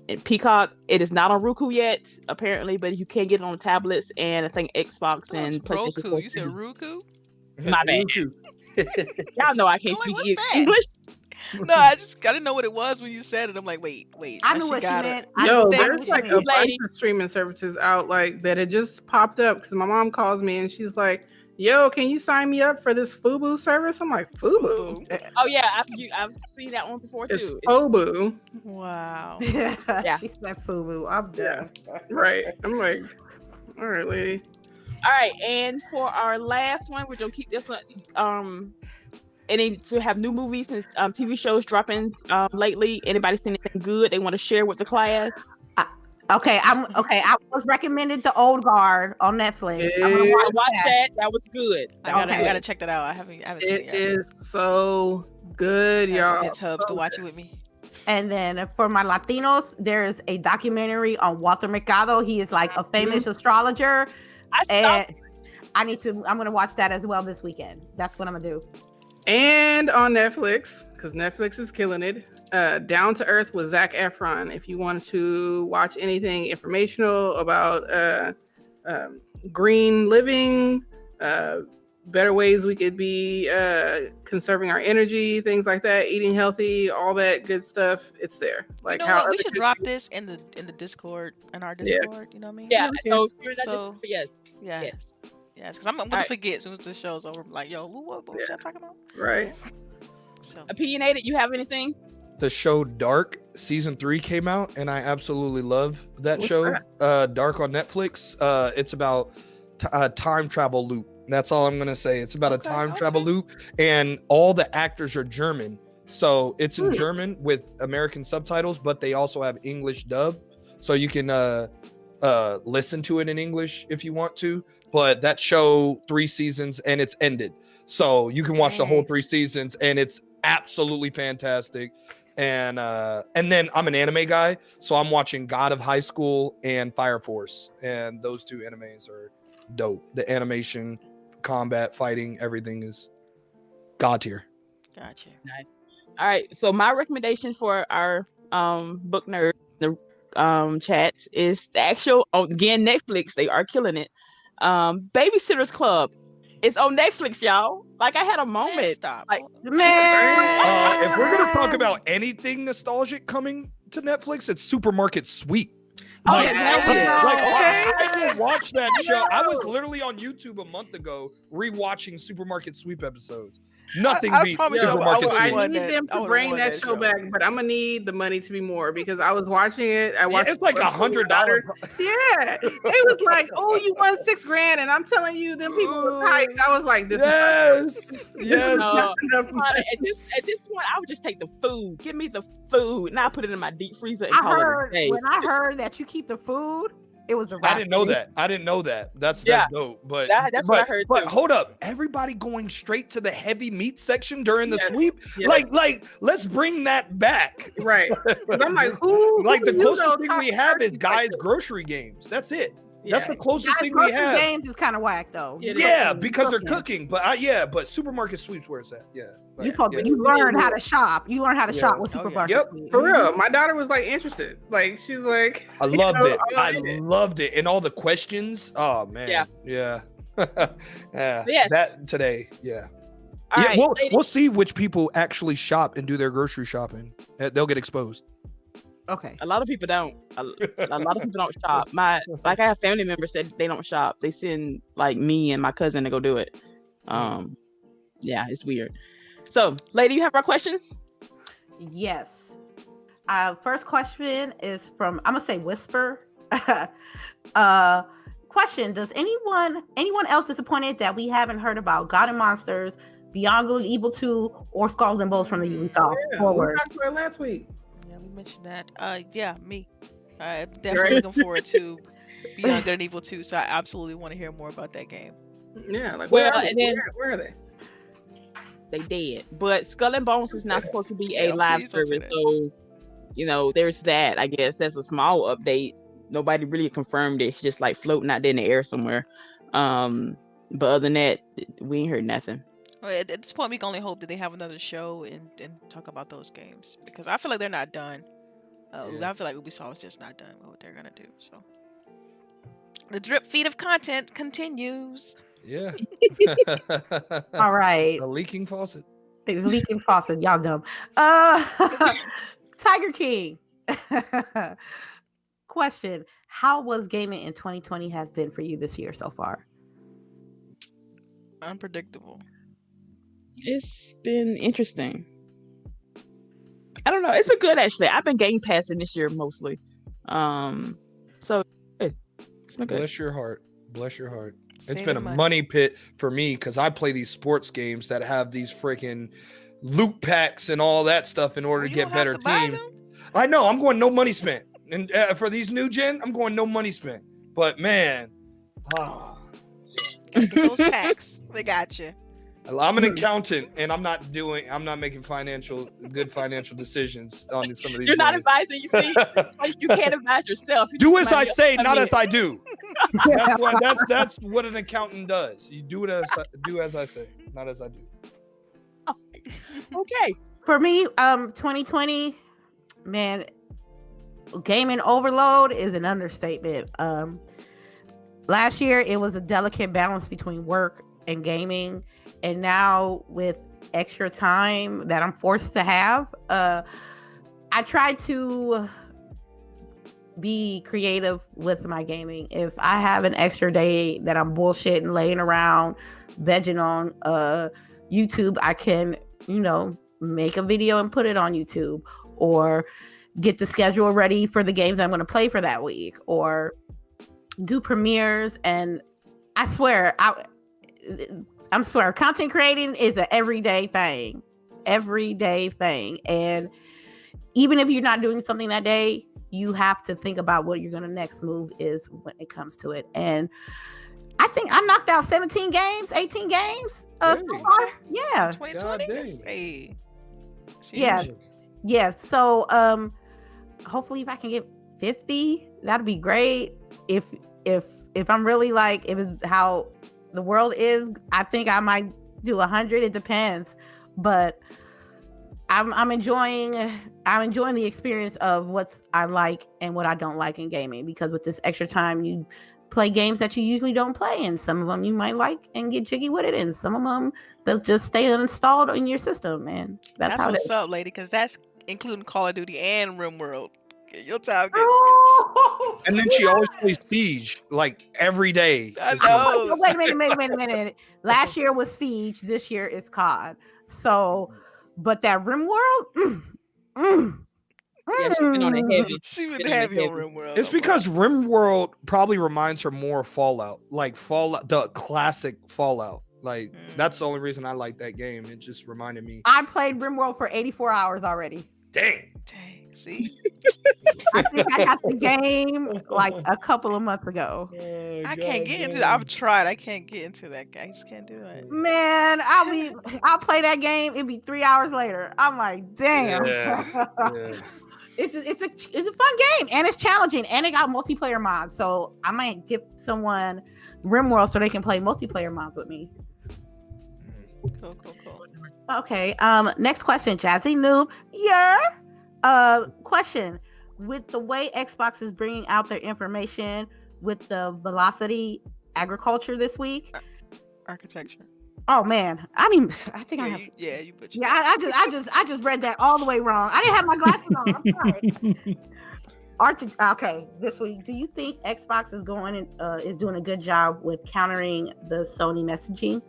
and Peacock. It is not on Roku yet, apparently, but you can get it on tablets and I think Xbox and PlayStation. Roku. You said Roku? My bad. Y'all know I can't speak English. No, I didn't know what it was when you said it. I'm like, wait. I knew what she meant. Yo, there's like a bunch of streaming services out like that. It just popped up because my mom calls me and she's like, "Yo, can you sign me up for this Fubu service?" I'm like, "Fubu? Oh yeah, I've seen that one before too. It's Fubu." Wow. Yeah, she said Fubu. I'm done. Right. I'm like, all right, lady. All right, and for our last one, we're gonna keep this one. Any to have new movies and TV shows dropping lately. Anybody seen anything good they want to share with the class? Okay. I was recommended The Old Guard on Netflix. I'm gonna watch that. That was good. I gotta check that out. I haven't seen it yet. It is so good, y'all. It's Hubs to watch it with me. And then for my Latinos, there's a documentary on Walter Mercado. He is like a famous astrologer. I'm gonna watch that as well this weekend. That's what I'm gonna do. And on Netflix, because Netflix is killing it, Down to Earth with Zac Efron. If you want to watch anything informational about green living, better ways we could be conserving our energy, things like that, eating healthy, all that good stuff, it's there. Like, you know what? We should drop this in the Discord, in our Discord. You know what I mean? Yeah. Yes, because I'm gonna forget as soon as the show's over. I'm like, yo, what was y'all talking about? Right. So, Opinionated, you have anything? The show Dark season 3 came out, and I absolutely love that show. Dark on Netflix. It's about a time travel loop. That's all I'm gonna say. It's about a time travel loop, and all the actors are German, so it's in German with American subtitles, but they also have English dub, so you can listen to it in English if you want to. But that show 3 seasons and it's ended, so you can watch the whole 3 seasons, and it's absolutely fantastic. And then I'm an anime guy, so I'm watching God of High School and Fire Force, and those 2 animes are dope. The animation, combat, fighting, everything is god tier. Gotcha. Nice. All right, so my recommendation for our book nerd, the chats, is the actual, again, Netflix. They are killing it. Babysitter's Club. It's on Netflix, y'all. Like, I had a moment. Man, stop. Like, If we're gonna talk about anything nostalgic coming to Netflix, it's Supermarket Sweep. Oh, Like, yeah. okay. I watched that show. I was literally on YouTube a month ago rewatching Supermarket Sweep episodes. Nothing I beats promise you, Supermarket I Sweep. need them to bring that show back, but I'm gonna need the money to be more because I was watching it. I watched It's like $100. Yeah, it was like, oh, you won $6,000, and I'm telling you, them people was hyped. I was like, this yes. not enough money. At this point, I would just take the food. Give me the food, and I put it in my deep freezer and I call heard it a day. when I heard that you keep the food, it was a wrap. I didn't know that. That's dope. But that's what I heard. But too. hold up, everybody going straight to the heavy meat section during the sweep? Yes. Like, let's bring that back. Right. 'Cause I'm like, who? Like the who closest knows thing we how have is to Guys Grocery Games. That's it. That's Yeah. the closest Guys, thing we grocery have. games is kind of whack though. It Yeah, is. because they're cooking. But but Supermarket Sweeps where it's at. Yeah. You learn how to shop. You learn how to shop with Oh, yeah. supermarket. Yep. Sweep. For real, my daughter was like interested. Like she's like, I loved it. I like it. loved it. And all the questions. Oh man. Yeah. Yeah. Yes. That today. Yeah. All right, we'll see which people actually shop and do their grocery shopping. They'll get exposed. Okay. A lot of people don't. A lot of people don't shop. I have family members that they don't shop. They send like me and my cousin to go do it. Yeah, it's weird. So, lady, you have our questions? Yes. First question is from, I'm gonna say Whisper. Question: does anyone else disappointed that we haven't heard about God and Monsters, Beyond Good and Evil 2, or Skulls and Bones from the Ubisoft? Yeah, we Forward. talked about it last week. Yeah, we mentioned that. Yeah, me. I'm definitely looking forward to Beyond Good and Evil 2, so I absolutely want to hear more about that game. Yeah, like Well, where are and they? then- Where are they? They did, but Skull and Bones is not supposed to be a Yeah, live please don't say service, that. so there's that. I guess that's a small update. Nobody really confirmed it. It's just like floating out there in the air somewhere. But other than that, we ain't heard nothing. Well, at this point, we can only hope that they have another show and talk about those games because I feel like they're not done. Yeah. I feel like Ubisoft is just not done with what they're gonna do. So the drip feed of content continues. Yeah. All right. A leaking faucet. It's leaking faucet. Y'all dumb. Tiger King. Question: how was gaming in 2020 has been for you this year so far? Unpredictable. It's been interesting. I don't know. It's a good actually. I've been game passing this year mostly. So it's been good. Bless your heart. Bless your heart. It's Saving been a money pit for me because I play these sports games that have these freaking loot packs and all that stuff in order Well, to you get don't have better to buy team. them. I know. I'm going no money spent. And for these new gen, I'm going no money spent. But man, Get those packs. They got you. I'm an accountant and I'm not making good financial decisions on some of these. You're not games. advising. You see, you can't advise yourself. You Do just as I somebody else say, come not in. as I do. That's what an accountant does. You do as I say, not as I do. Okay. For me, 2020, man, gaming overload is an understatement. Last year it was a delicate balance between work and gaming, and now with extra time that I'm forced to have, I try to be creative with my gaming. If I have an extra day that I'm bullshitting, laying around, vegging on YouTube, I can, make a video and put it on YouTube, or get the schedule ready for the games I'm going to play for that week, or do premieres. And I swear, content creating is an everyday thing. And even if you're not doing something that day, you have to think about what you're going to next move is when it comes to it. And I think I knocked out 18 games so far. Yeah. 2020. God Hey. Yeah. Yes. So hopefully if I can get 50, that'd be great. If I'm really like, if it's how the world is, I think I might do 100. It depends. But I'm enjoying the experience of what I like and what I don't like in gaming, because with this extra time you play games that you usually don't play, and some of them you might like and get jiggy with it, and some of them they'll just stay uninstalled in your system, and that's how what's it is. up, lady, because that's including Call of Duty and RimWorld. Your time gets Oh, And then she always plays Siege like every day. I It's like- know. wait a minute. Last year was Siege. This year is COD. So, but that RimWorld. Yeah, she's been on it heavy. She would Been have on you it on RimWorld. It's because RimWorld probably reminds her more of Fallout, like Fallout, the classic Fallout. Like that's the only reason I like that game. It just reminded me. I played RimWorld for 84 hours already. Dang. Dang, see? I think I got the game like a couple of months ago. I can't get into that. I've tried. I can't get into that game. I just can't do it. Man, I'll play that game. It'll be 3 hours later. I'm like, damn. Yeah. Yeah. It's a fun game and it's challenging and it got multiplayer mods. So I might give someone RimWorld so they can play multiplayer mods with me. Cool. Okay. Next question, Jazzy Noob. Question. With the way Xbox is bringing out their information with the Velocity Agriculture this week. Architecture. Oh man, I just read that all the way wrong. I didn't have my glasses on. I'm sorry. Okay, this week. Do you think Xbox is is doing a good job with countering the Sony messaging?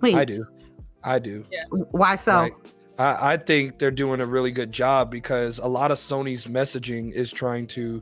Wait, I do. Yeah. Why so? Like, I think they're doing a really good job because a lot of Sony's messaging is trying to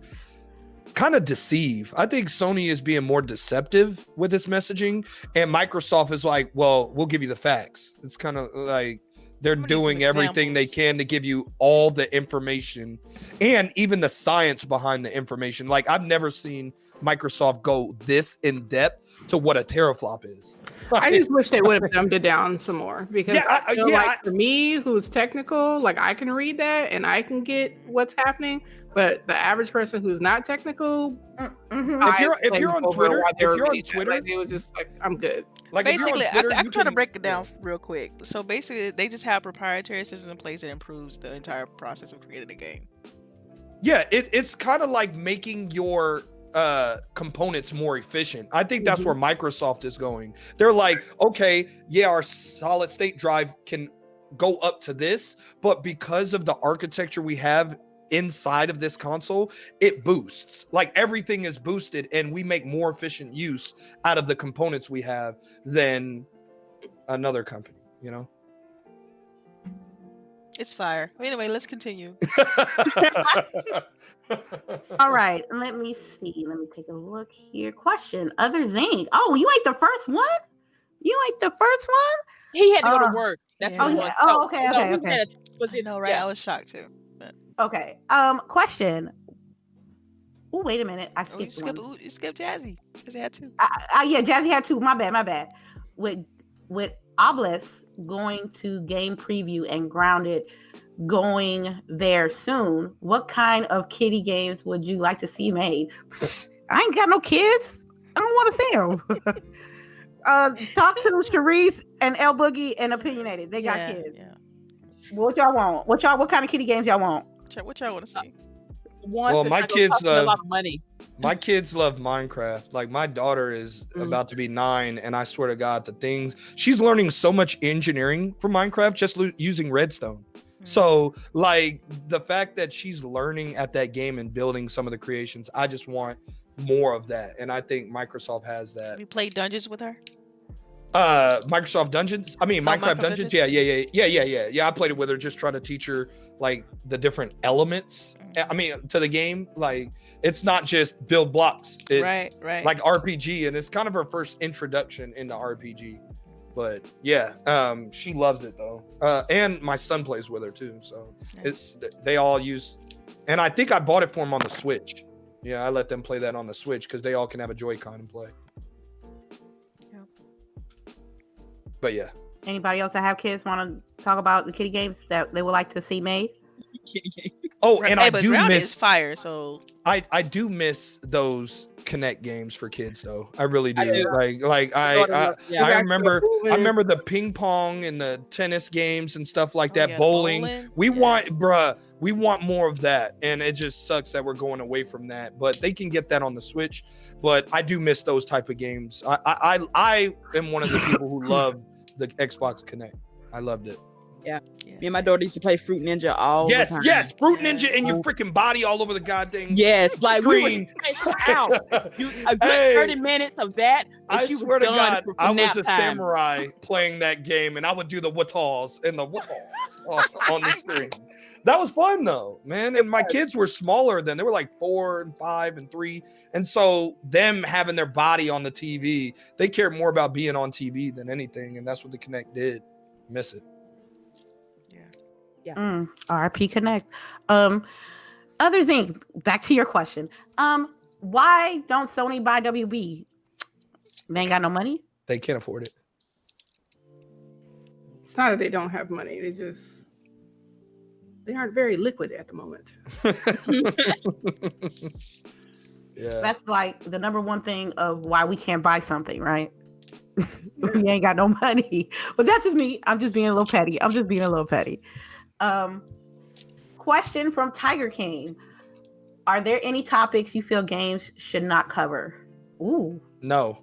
kind of deceive. I think Sony is being more deceptive with its messaging, and Microsoft is like, well, we'll give you the facts. It's kind of like they're doing everything they can to give you all the information and even the science behind the information. Like I've never seen Microsoft go this in depth to what a teraflop is. I just wish they would have dumbed it down some more because I feel like for me, who's technical, like I can read that and I can get what's happening, but the average person who's not technical, if you're on Twitter, like, it was just like I'm good. Like basically, I can try to break it down real quick. So basically, they just have proprietary systems in place that improves the entire process of creating a game. Yeah, it's kind of like making your components more efficient. I think that's where Microsoft is going. They're like, okay, yeah, our solid state drive can go up to this, but because of the architecture we have inside of this console, it boosts. Like everything is boosted and we make more efficient use out of the components we have than another company, you know? It's fire. Anyway, let's continue. All right, let me see. Let me take a look here. Question: Other Zing. Oh, you ain't the first one. You ain't the first one. He had to go to work. That's Yeah. what it Oh, was. yeah. Oh, okay. Was it? No, right? Yeah. I was shocked too. Okay. Question. Oh, wait a minute. I You skipped one. skipped Jazzy. Jazzy had two. Yeah, Jazzy had two. My bad. With Obelisk going to game preview and Grounded going there soon, what kind of kiddie games would you like to see made? I ain't got no kids. I don't want to see them. Talk to CHAREECE and LBOOGIE and Opinionated. They got kids. Yeah. What y'all want? What kind of kiddie games y'all want? What y'all want to see? Well, my kids a lot of money. My kids love Minecraft. Like my daughter is about to be 9, and I swear to God, the things she's learning so much engineering from Minecraft just using redstone. So like the fact that she's learning at that game and building some of the creations, I just want more of that, and I think Microsoft has that. You played Dungeons with her? Minecraft Dungeons. I mean, Minecraft Dungeons. Yeah. I played it with her, just trying to teach her like the different elements. I mean, to the game. Like, it's not just build blocks. It's right. like RPG, and it's kind of her first introduction into RPG. But yeah, she loves it though. And my son plays with her too. So Nice. they all use, and I think I bought it for them on the Switch. Yeah, I let them play that on the Switch because they all can have a Joy-Con and play. But yeah. Anybody else that have kids want to talk about the kiddie games that they would like to see made? Oh, and I but do Grounded miss is fire. So I do miss those Connect games for kids though. I really do. I I remember the ping pong and the tennis games and stuff like that. yeah, bowling. We want more of that, and it just sucks that we're going away from that. But they can get that on the Switch. But I do miss those type of games. I am one of the people who love the Xbox Connect. I loved it. Yeah. Yeah, Me and my same. daughter used to play Fruit Ninja all the Yes, time. yes, Fruit Yes. Ninja and your freaking body all over the goddamn Yes, like we would screen. stretch out. A good Hey, 30 minutes of that, and I she was swear to done God, for I was nap a time. samurai playing that game, and I would do the wattles and the wattles on the screen. That was fun though, man. And my kids were smaller then; they were like 4 and 5 and 3, and so them having their body on the TV, they cared more about being on TV than anything, and that's what the Kinect did. Miss it. RP Connect. Other thing, back to your question. Why don't Sony buy WB? They ain't got no money. They can't afford it. It's not that they don't have money. They aren't very liquid at the moment. Yeah. That's like the number one thing of why we can't buy something, right? We ain't got no money. But that's just me. I'm just being a little petty. Question from Tiger King. Are there any topics you feel games should not cover? Ooh. No.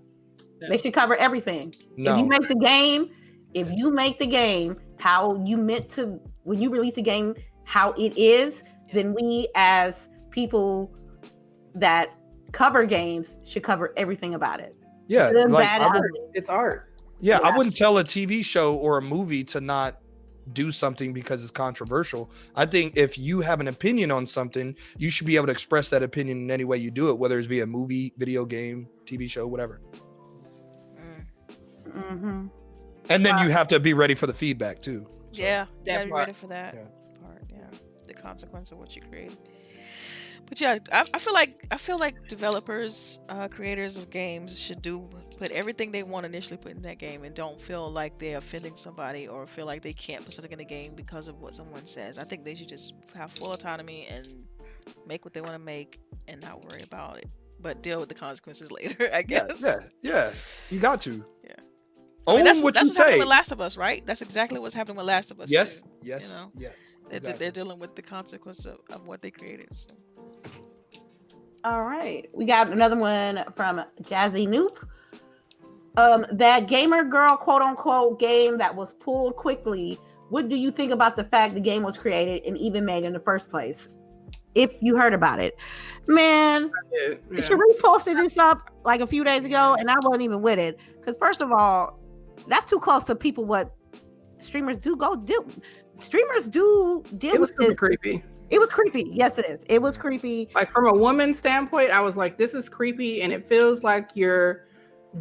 They should cover everything. No. If you make the game how you meant to, when you release a game how it is, then we as people that cover games should cover everything about it. Yeah, Good, like bad, I and would, ugly. It's art. yeah, I wouldn't tell a TV show or a movie to not do something because it's controversial. I think if you have an opinion on something, you should be able to express that opinion in any way you do it, whether it's via movie, video game, TV show, whatever. Mm-hmm. And then you have to be ready for the feedback too. So, Yeah, you that gotta be part. ready for that Yeah. part. Yeah, the consequence of what you create. But yeah, I feel like developers, creators of games should put everything they want initially put in that game, and don't feel like they're offending somebody or feel like they can't put something in the game because of what someone says. I think they should just have full autonomy and make what they want to make and not worry about it, but deal with the consequences later. I guess. Yeah. You got to. Yeah. Own That's what what's you happening say. with Last of Us, right? That's exactly what's happening with Last of Us. Yes. too. Yes. You know? Yes. They're Exactly. dealing with the consequence of what they created. So. All right. We got another one from Jazzy Noop. That gamer girl quote unquote game that was pulled quickly. What do you think about the fact the game was created and even made in the first place? If you heard about it, man, Yeah. Sharee posted this up like a few days ago, and I wasn't even with it. Because first of all, that's too close to people what streamers do do. Streamers do deal It was with this. super creepy. It was creepy. Yes, it is. It was creepy. Like from a woman's standpoint, I was like, this is creepy, and it feels like you're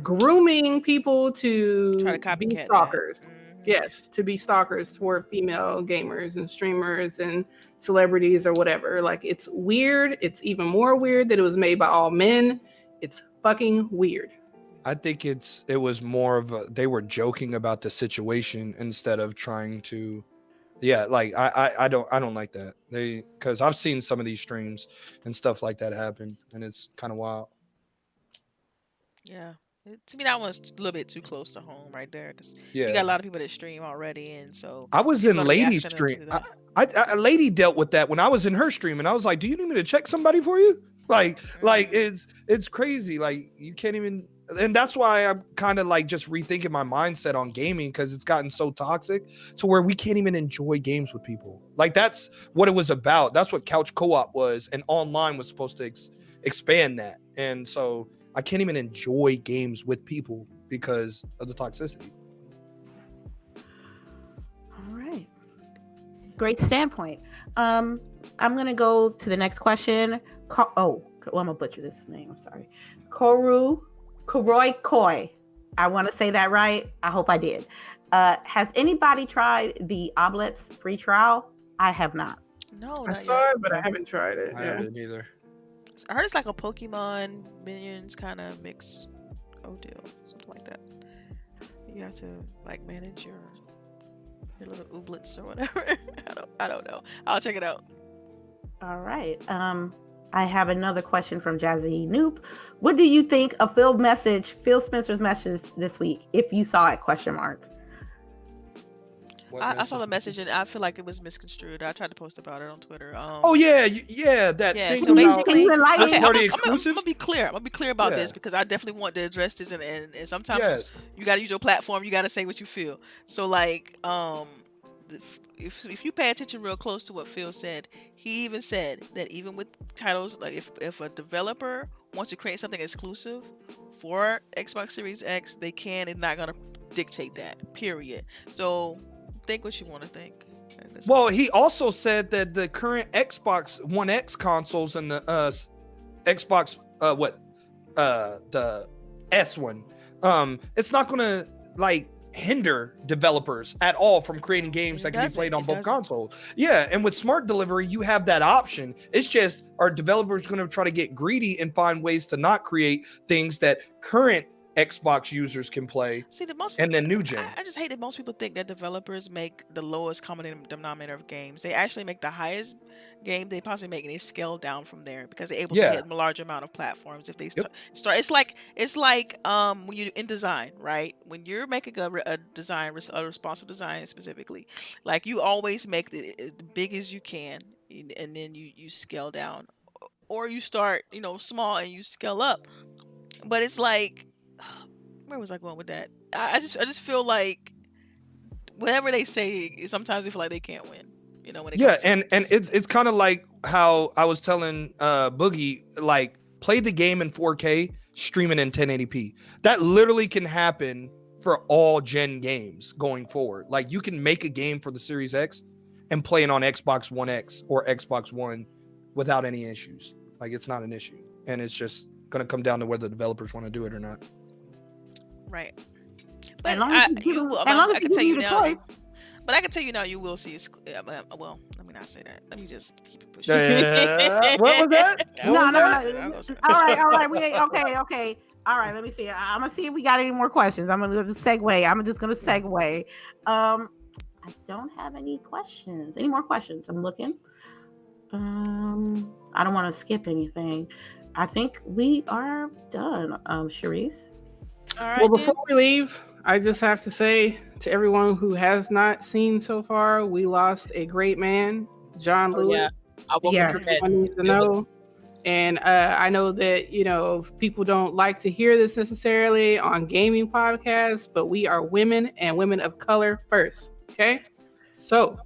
grooming people to Try to be copycat stalkers. that. Mhm. Yes, to be stalkers toward female gamers and streamers and celebrities or whatever. Like, it's weird. It's even more weird that it was made by all men. It's fucking weird. I think it was more of they were joking about the situation instead of trying to. Yeah, like I don't like that. Because I've seen some of these streams and stuff like that happen, and it's kind of wild. Yeah. To me, that one's a little bit too close to home right there, because Yeah, you got a lot of people that stream already, and so I was you're in gonna be Lady's asking them to stream. do that. A lady dealt with that when I was in her stream, and I was like, "Do you need me to check somebody for you?" Like it's crazy. Like you can't even. And that's why I'm kind of like just rethinking my mindset on gaming, because it's gotten so toxic to where we can't even enjoy games with people. Like that's what it was about. That's what couch co-op was, and online was supposed to expand that. And so I can't even enjoy games with people because of the toxicity. All right. Great standpoint. I'm gonna go to the next question. I'm gonna butcher this name. I'm sorry. Koroi Koi. I want to say that right. I hope I did. Has anybody tried the Oblets free trial? I have not. No, I not saw yet. it, but I haven't tried it. I Yeah. haven't either. I heard it's like a Pokemon Minions kind of mix deal, something like that. You have to like manage your little ooblets or whatever. I don't know. I'll check it out. All right. I have another question from Jazzy Noop. What do you think of Phil Spencer's message this week? If you saw it, ? I saw the message and I feel like it was misconstrued. I tried to post about it on Twitter. Oh yeah, that Yeah, thing so about basically, First okay, party I'm exclusives. gonna be clear. I'm gonna be clear about Yeah. this because I definitely want to address this, and sometimes Yes. you gotta use your platform. You gotta say what you feel. So like, if you pay attention real close to what Phil said, he even said that even with titles, like if a developer wants to create something exclusive for Xbox Series X, they can. It's not gonna dictate that. Period. So think what you want to think. Well, he also said that the current Xbox One X consoles and the Xbox the S one, it's not gonna like hinder developers at all from creating games that can be played on both consoles. Yeah, and with smart delivery, you have that option. It's just, are developers going to try to get greedy and find ways to not create things that current Xbox users can play? See, and then new gen. I just hate that most people think that developers make the lowest common denominator of games. They actually make the highest game they possibly make, and they scale down from there because they're able to hit a large amount of platforms. If they start, it's like when you in design, right? When you're making a design, a responsive design specifically, like you always make the big as you can, and then you scale down, or you start small and you scale up. But it's like, where was I going with that? I just feel like whatever they say, sometimes they feel like they can't win. When it comes to and it's kind of like how I was telling Boogie, like, play the game in 4K, stream it in 1080p. That literally can happen for all gen games going forward. Like, you can make a game for the Series X and play it on Xbox One X or Xbox One without any issues. Like, it's not an issue, and it's just gonna come down to whether the developers want to do it or not. Right. But I can tell you now. But I can tell you now, you will see. Well, let me not say that. Let me just keep it pushing. What was that? No. All right. We ain't okay. All right. Let me see. I'm gonna see if we got any more questions. I'm gonna segue. I'm just gonna segue. I don't have any questions. Any more questions? I'm looking. I don't want to skip anything. I think we are done. CHAREECE. All right, well, before we leave, I just have to say to everyone who has not seen so far, we lost a great man, John Lewis. Everyone needs to know. And I know that, people don't like to hear this necessarily on gaming podcasts, but we are women and women of color first. Okay. So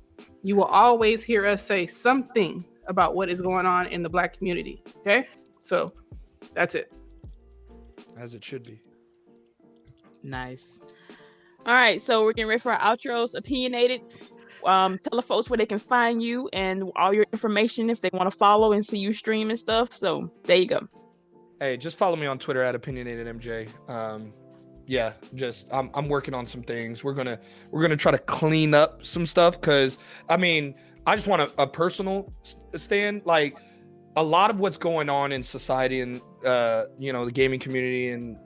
you will always hear us say something about what is going on in the Black community. Okay. So that's it. As it should be. Nice. All right, so we're getting ready for our outros. Opinionated. Tell the folks where they can find you and all your information if they want to follow and see you stream and stuff. So there you go. Hey, just follow me on Twitter at OpinionatedMJ. I'm working on some things. We're gonna try to clean up some stuff because I just want a personal stand. Like, a lot of what's going on in society and the gaming community and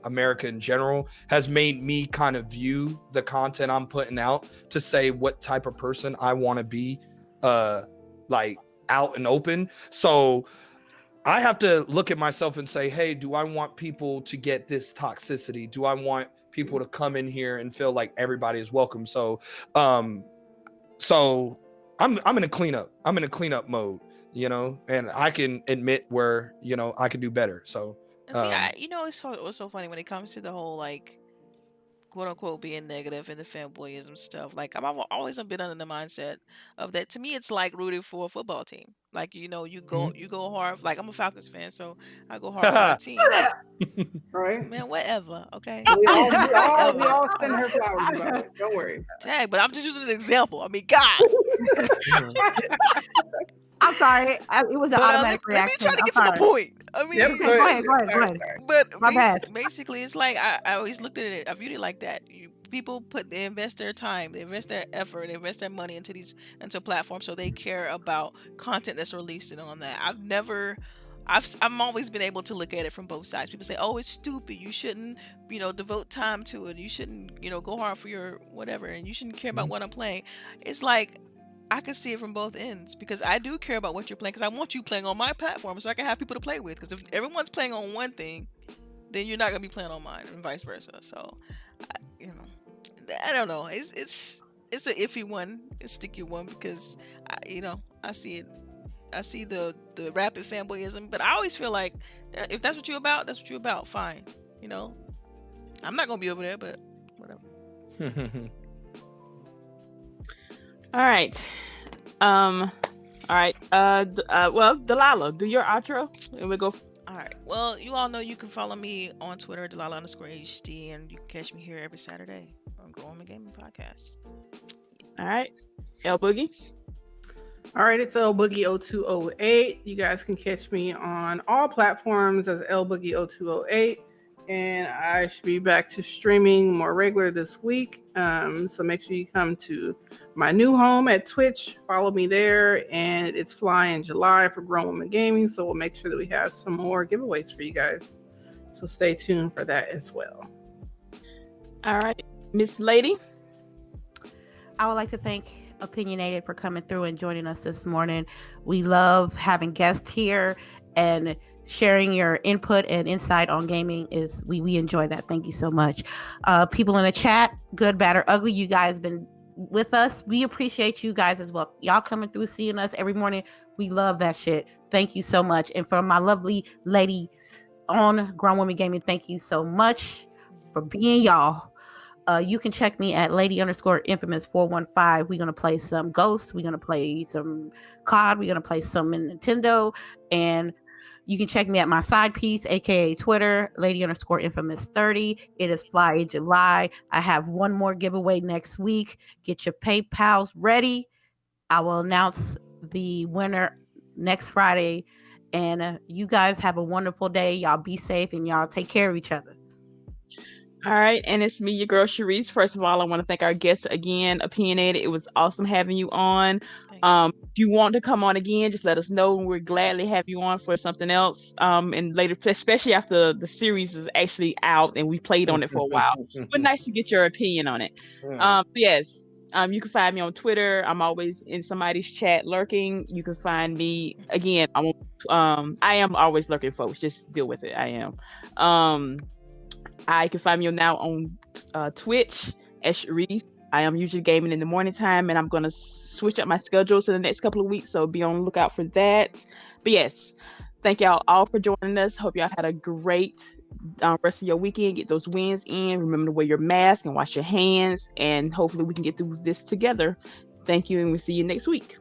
America in general has made me kind of view the content I'm putting out to say what type of person I want to be like out and open. So I have to look at myself and say, hey, do I want people to get this toxicity? Do I want people to come in here and feel like everybody is welcome? So I'm in a cleanup. I'm in a cleanup mode. And I can admit where, I can do better. So, see, it's so funny when it comes to the whole, like, quote unquote, being negative and the fanboyism stuff. Like, I've always been under the mindset of that. To me, it's like rooting for a football team. Like, you go hard. Like, I'm a Falcons fan, so I go hard for my team. Right? Man, whatever. Okay. We all send her flowers about it. Don't worry. Dang, but I'm just using an example. I mean, God. I'm sorry. It was an automatic reaction. Let me try to get to the point. I mean, go ahead. But basically, it's like I always looked at it. I viewed it like that. People they invest their time, they invest their effort, they invest their money into platforms, so they care about content that's released on that. I've always been able to look at it from both sides. People say, "Oh, it's stupid. You shouldn't, devote time to it. You shouldn't, go hard for your whatever, and you shouldn't care about what I'm playing." It's like, I can see it from both ends because I do care about what you're playing because I want you playing on my platform so I can have people to play with. Because if everyone's playing on one thing, then you're not gonna be playing on mine, and vice versa. So, I don't know. It's an iffy one, a sticky one because I see it. I see the rapid fanboyism, but I always feel like if that's what you're about, that's what you're about. Fine, I'm not gonna be over there, but whatever. All right. All right. Well, Delilah, do your outro, and we go. All right. Well, you all know you can follow me on Twitter, Delilah_HD, and you can catch me here every Saturday on Growing the Gaming Podcast. All right. LBOOGIE. All right, it's LBOOGIE0208. You guys can catch me on all platforms as LBOOGIE0208. And I should be back to streaming more regular this week. So make sure you come to my new home at Twitch. Follow me there. And it's flying July for Grown Women Gaming. So we'll make sure that we have some more giveaways for you guys. So stay tuned for that as well. All right. Miss Lady. I would like to thank Opinionated for coming through and joining us this morning. We love having guests here, and sharing your input and insight on gaming is we enjoy that. Thank you so much. People in the chat, good, bad, or ugly, you guys been with us. We appreciate you guys as well. Y'all coming through, seeing us every morning. We love that shit. Thank you so much. And for my lovely lady on Grown Women Gaming, thank you so much for being y'all. You can check me at lady_infamous415. We're going to play some Ghosts. We're going to play some COD. We're going to play some Nintendo. And you can check me at my side piece, aka Twitter, lady_infamous30. It is Fly July. I have one more giveaway next week. Get your PayPals ready. I will announce the winner next Friday. And you guys have a wonderful day. Y'all be safe and y'all take care of each other. All right, and it's me, your girl CHAREECE. First of all, I want to thank our guests again, Opinionated. It was awesome having you on. If you want to come on again, just let us know, and we'll gladly have you on for something else. And later, especially after the series is actually out and we played on it for a while, but nice to get your opinion on it. Yes. You can find me on Twitter. I'm always in somebody's chat lurking. You can find me again. I am always lurking, folks. Just deal with it. I am. I can find me now on Twitch at CHAREECE. I am usually gaming in the morning time, and I'm going to switch up my schedules in the next couple of weeks, so be on the lookout for that. But yes, thank y'all all for joining us. Hope y'all had a great rest of your weekend. Get those wins in. Remember to wear your mask and wash your hands, and hopefully we can get through this together. Thank you, and we'll see you next week.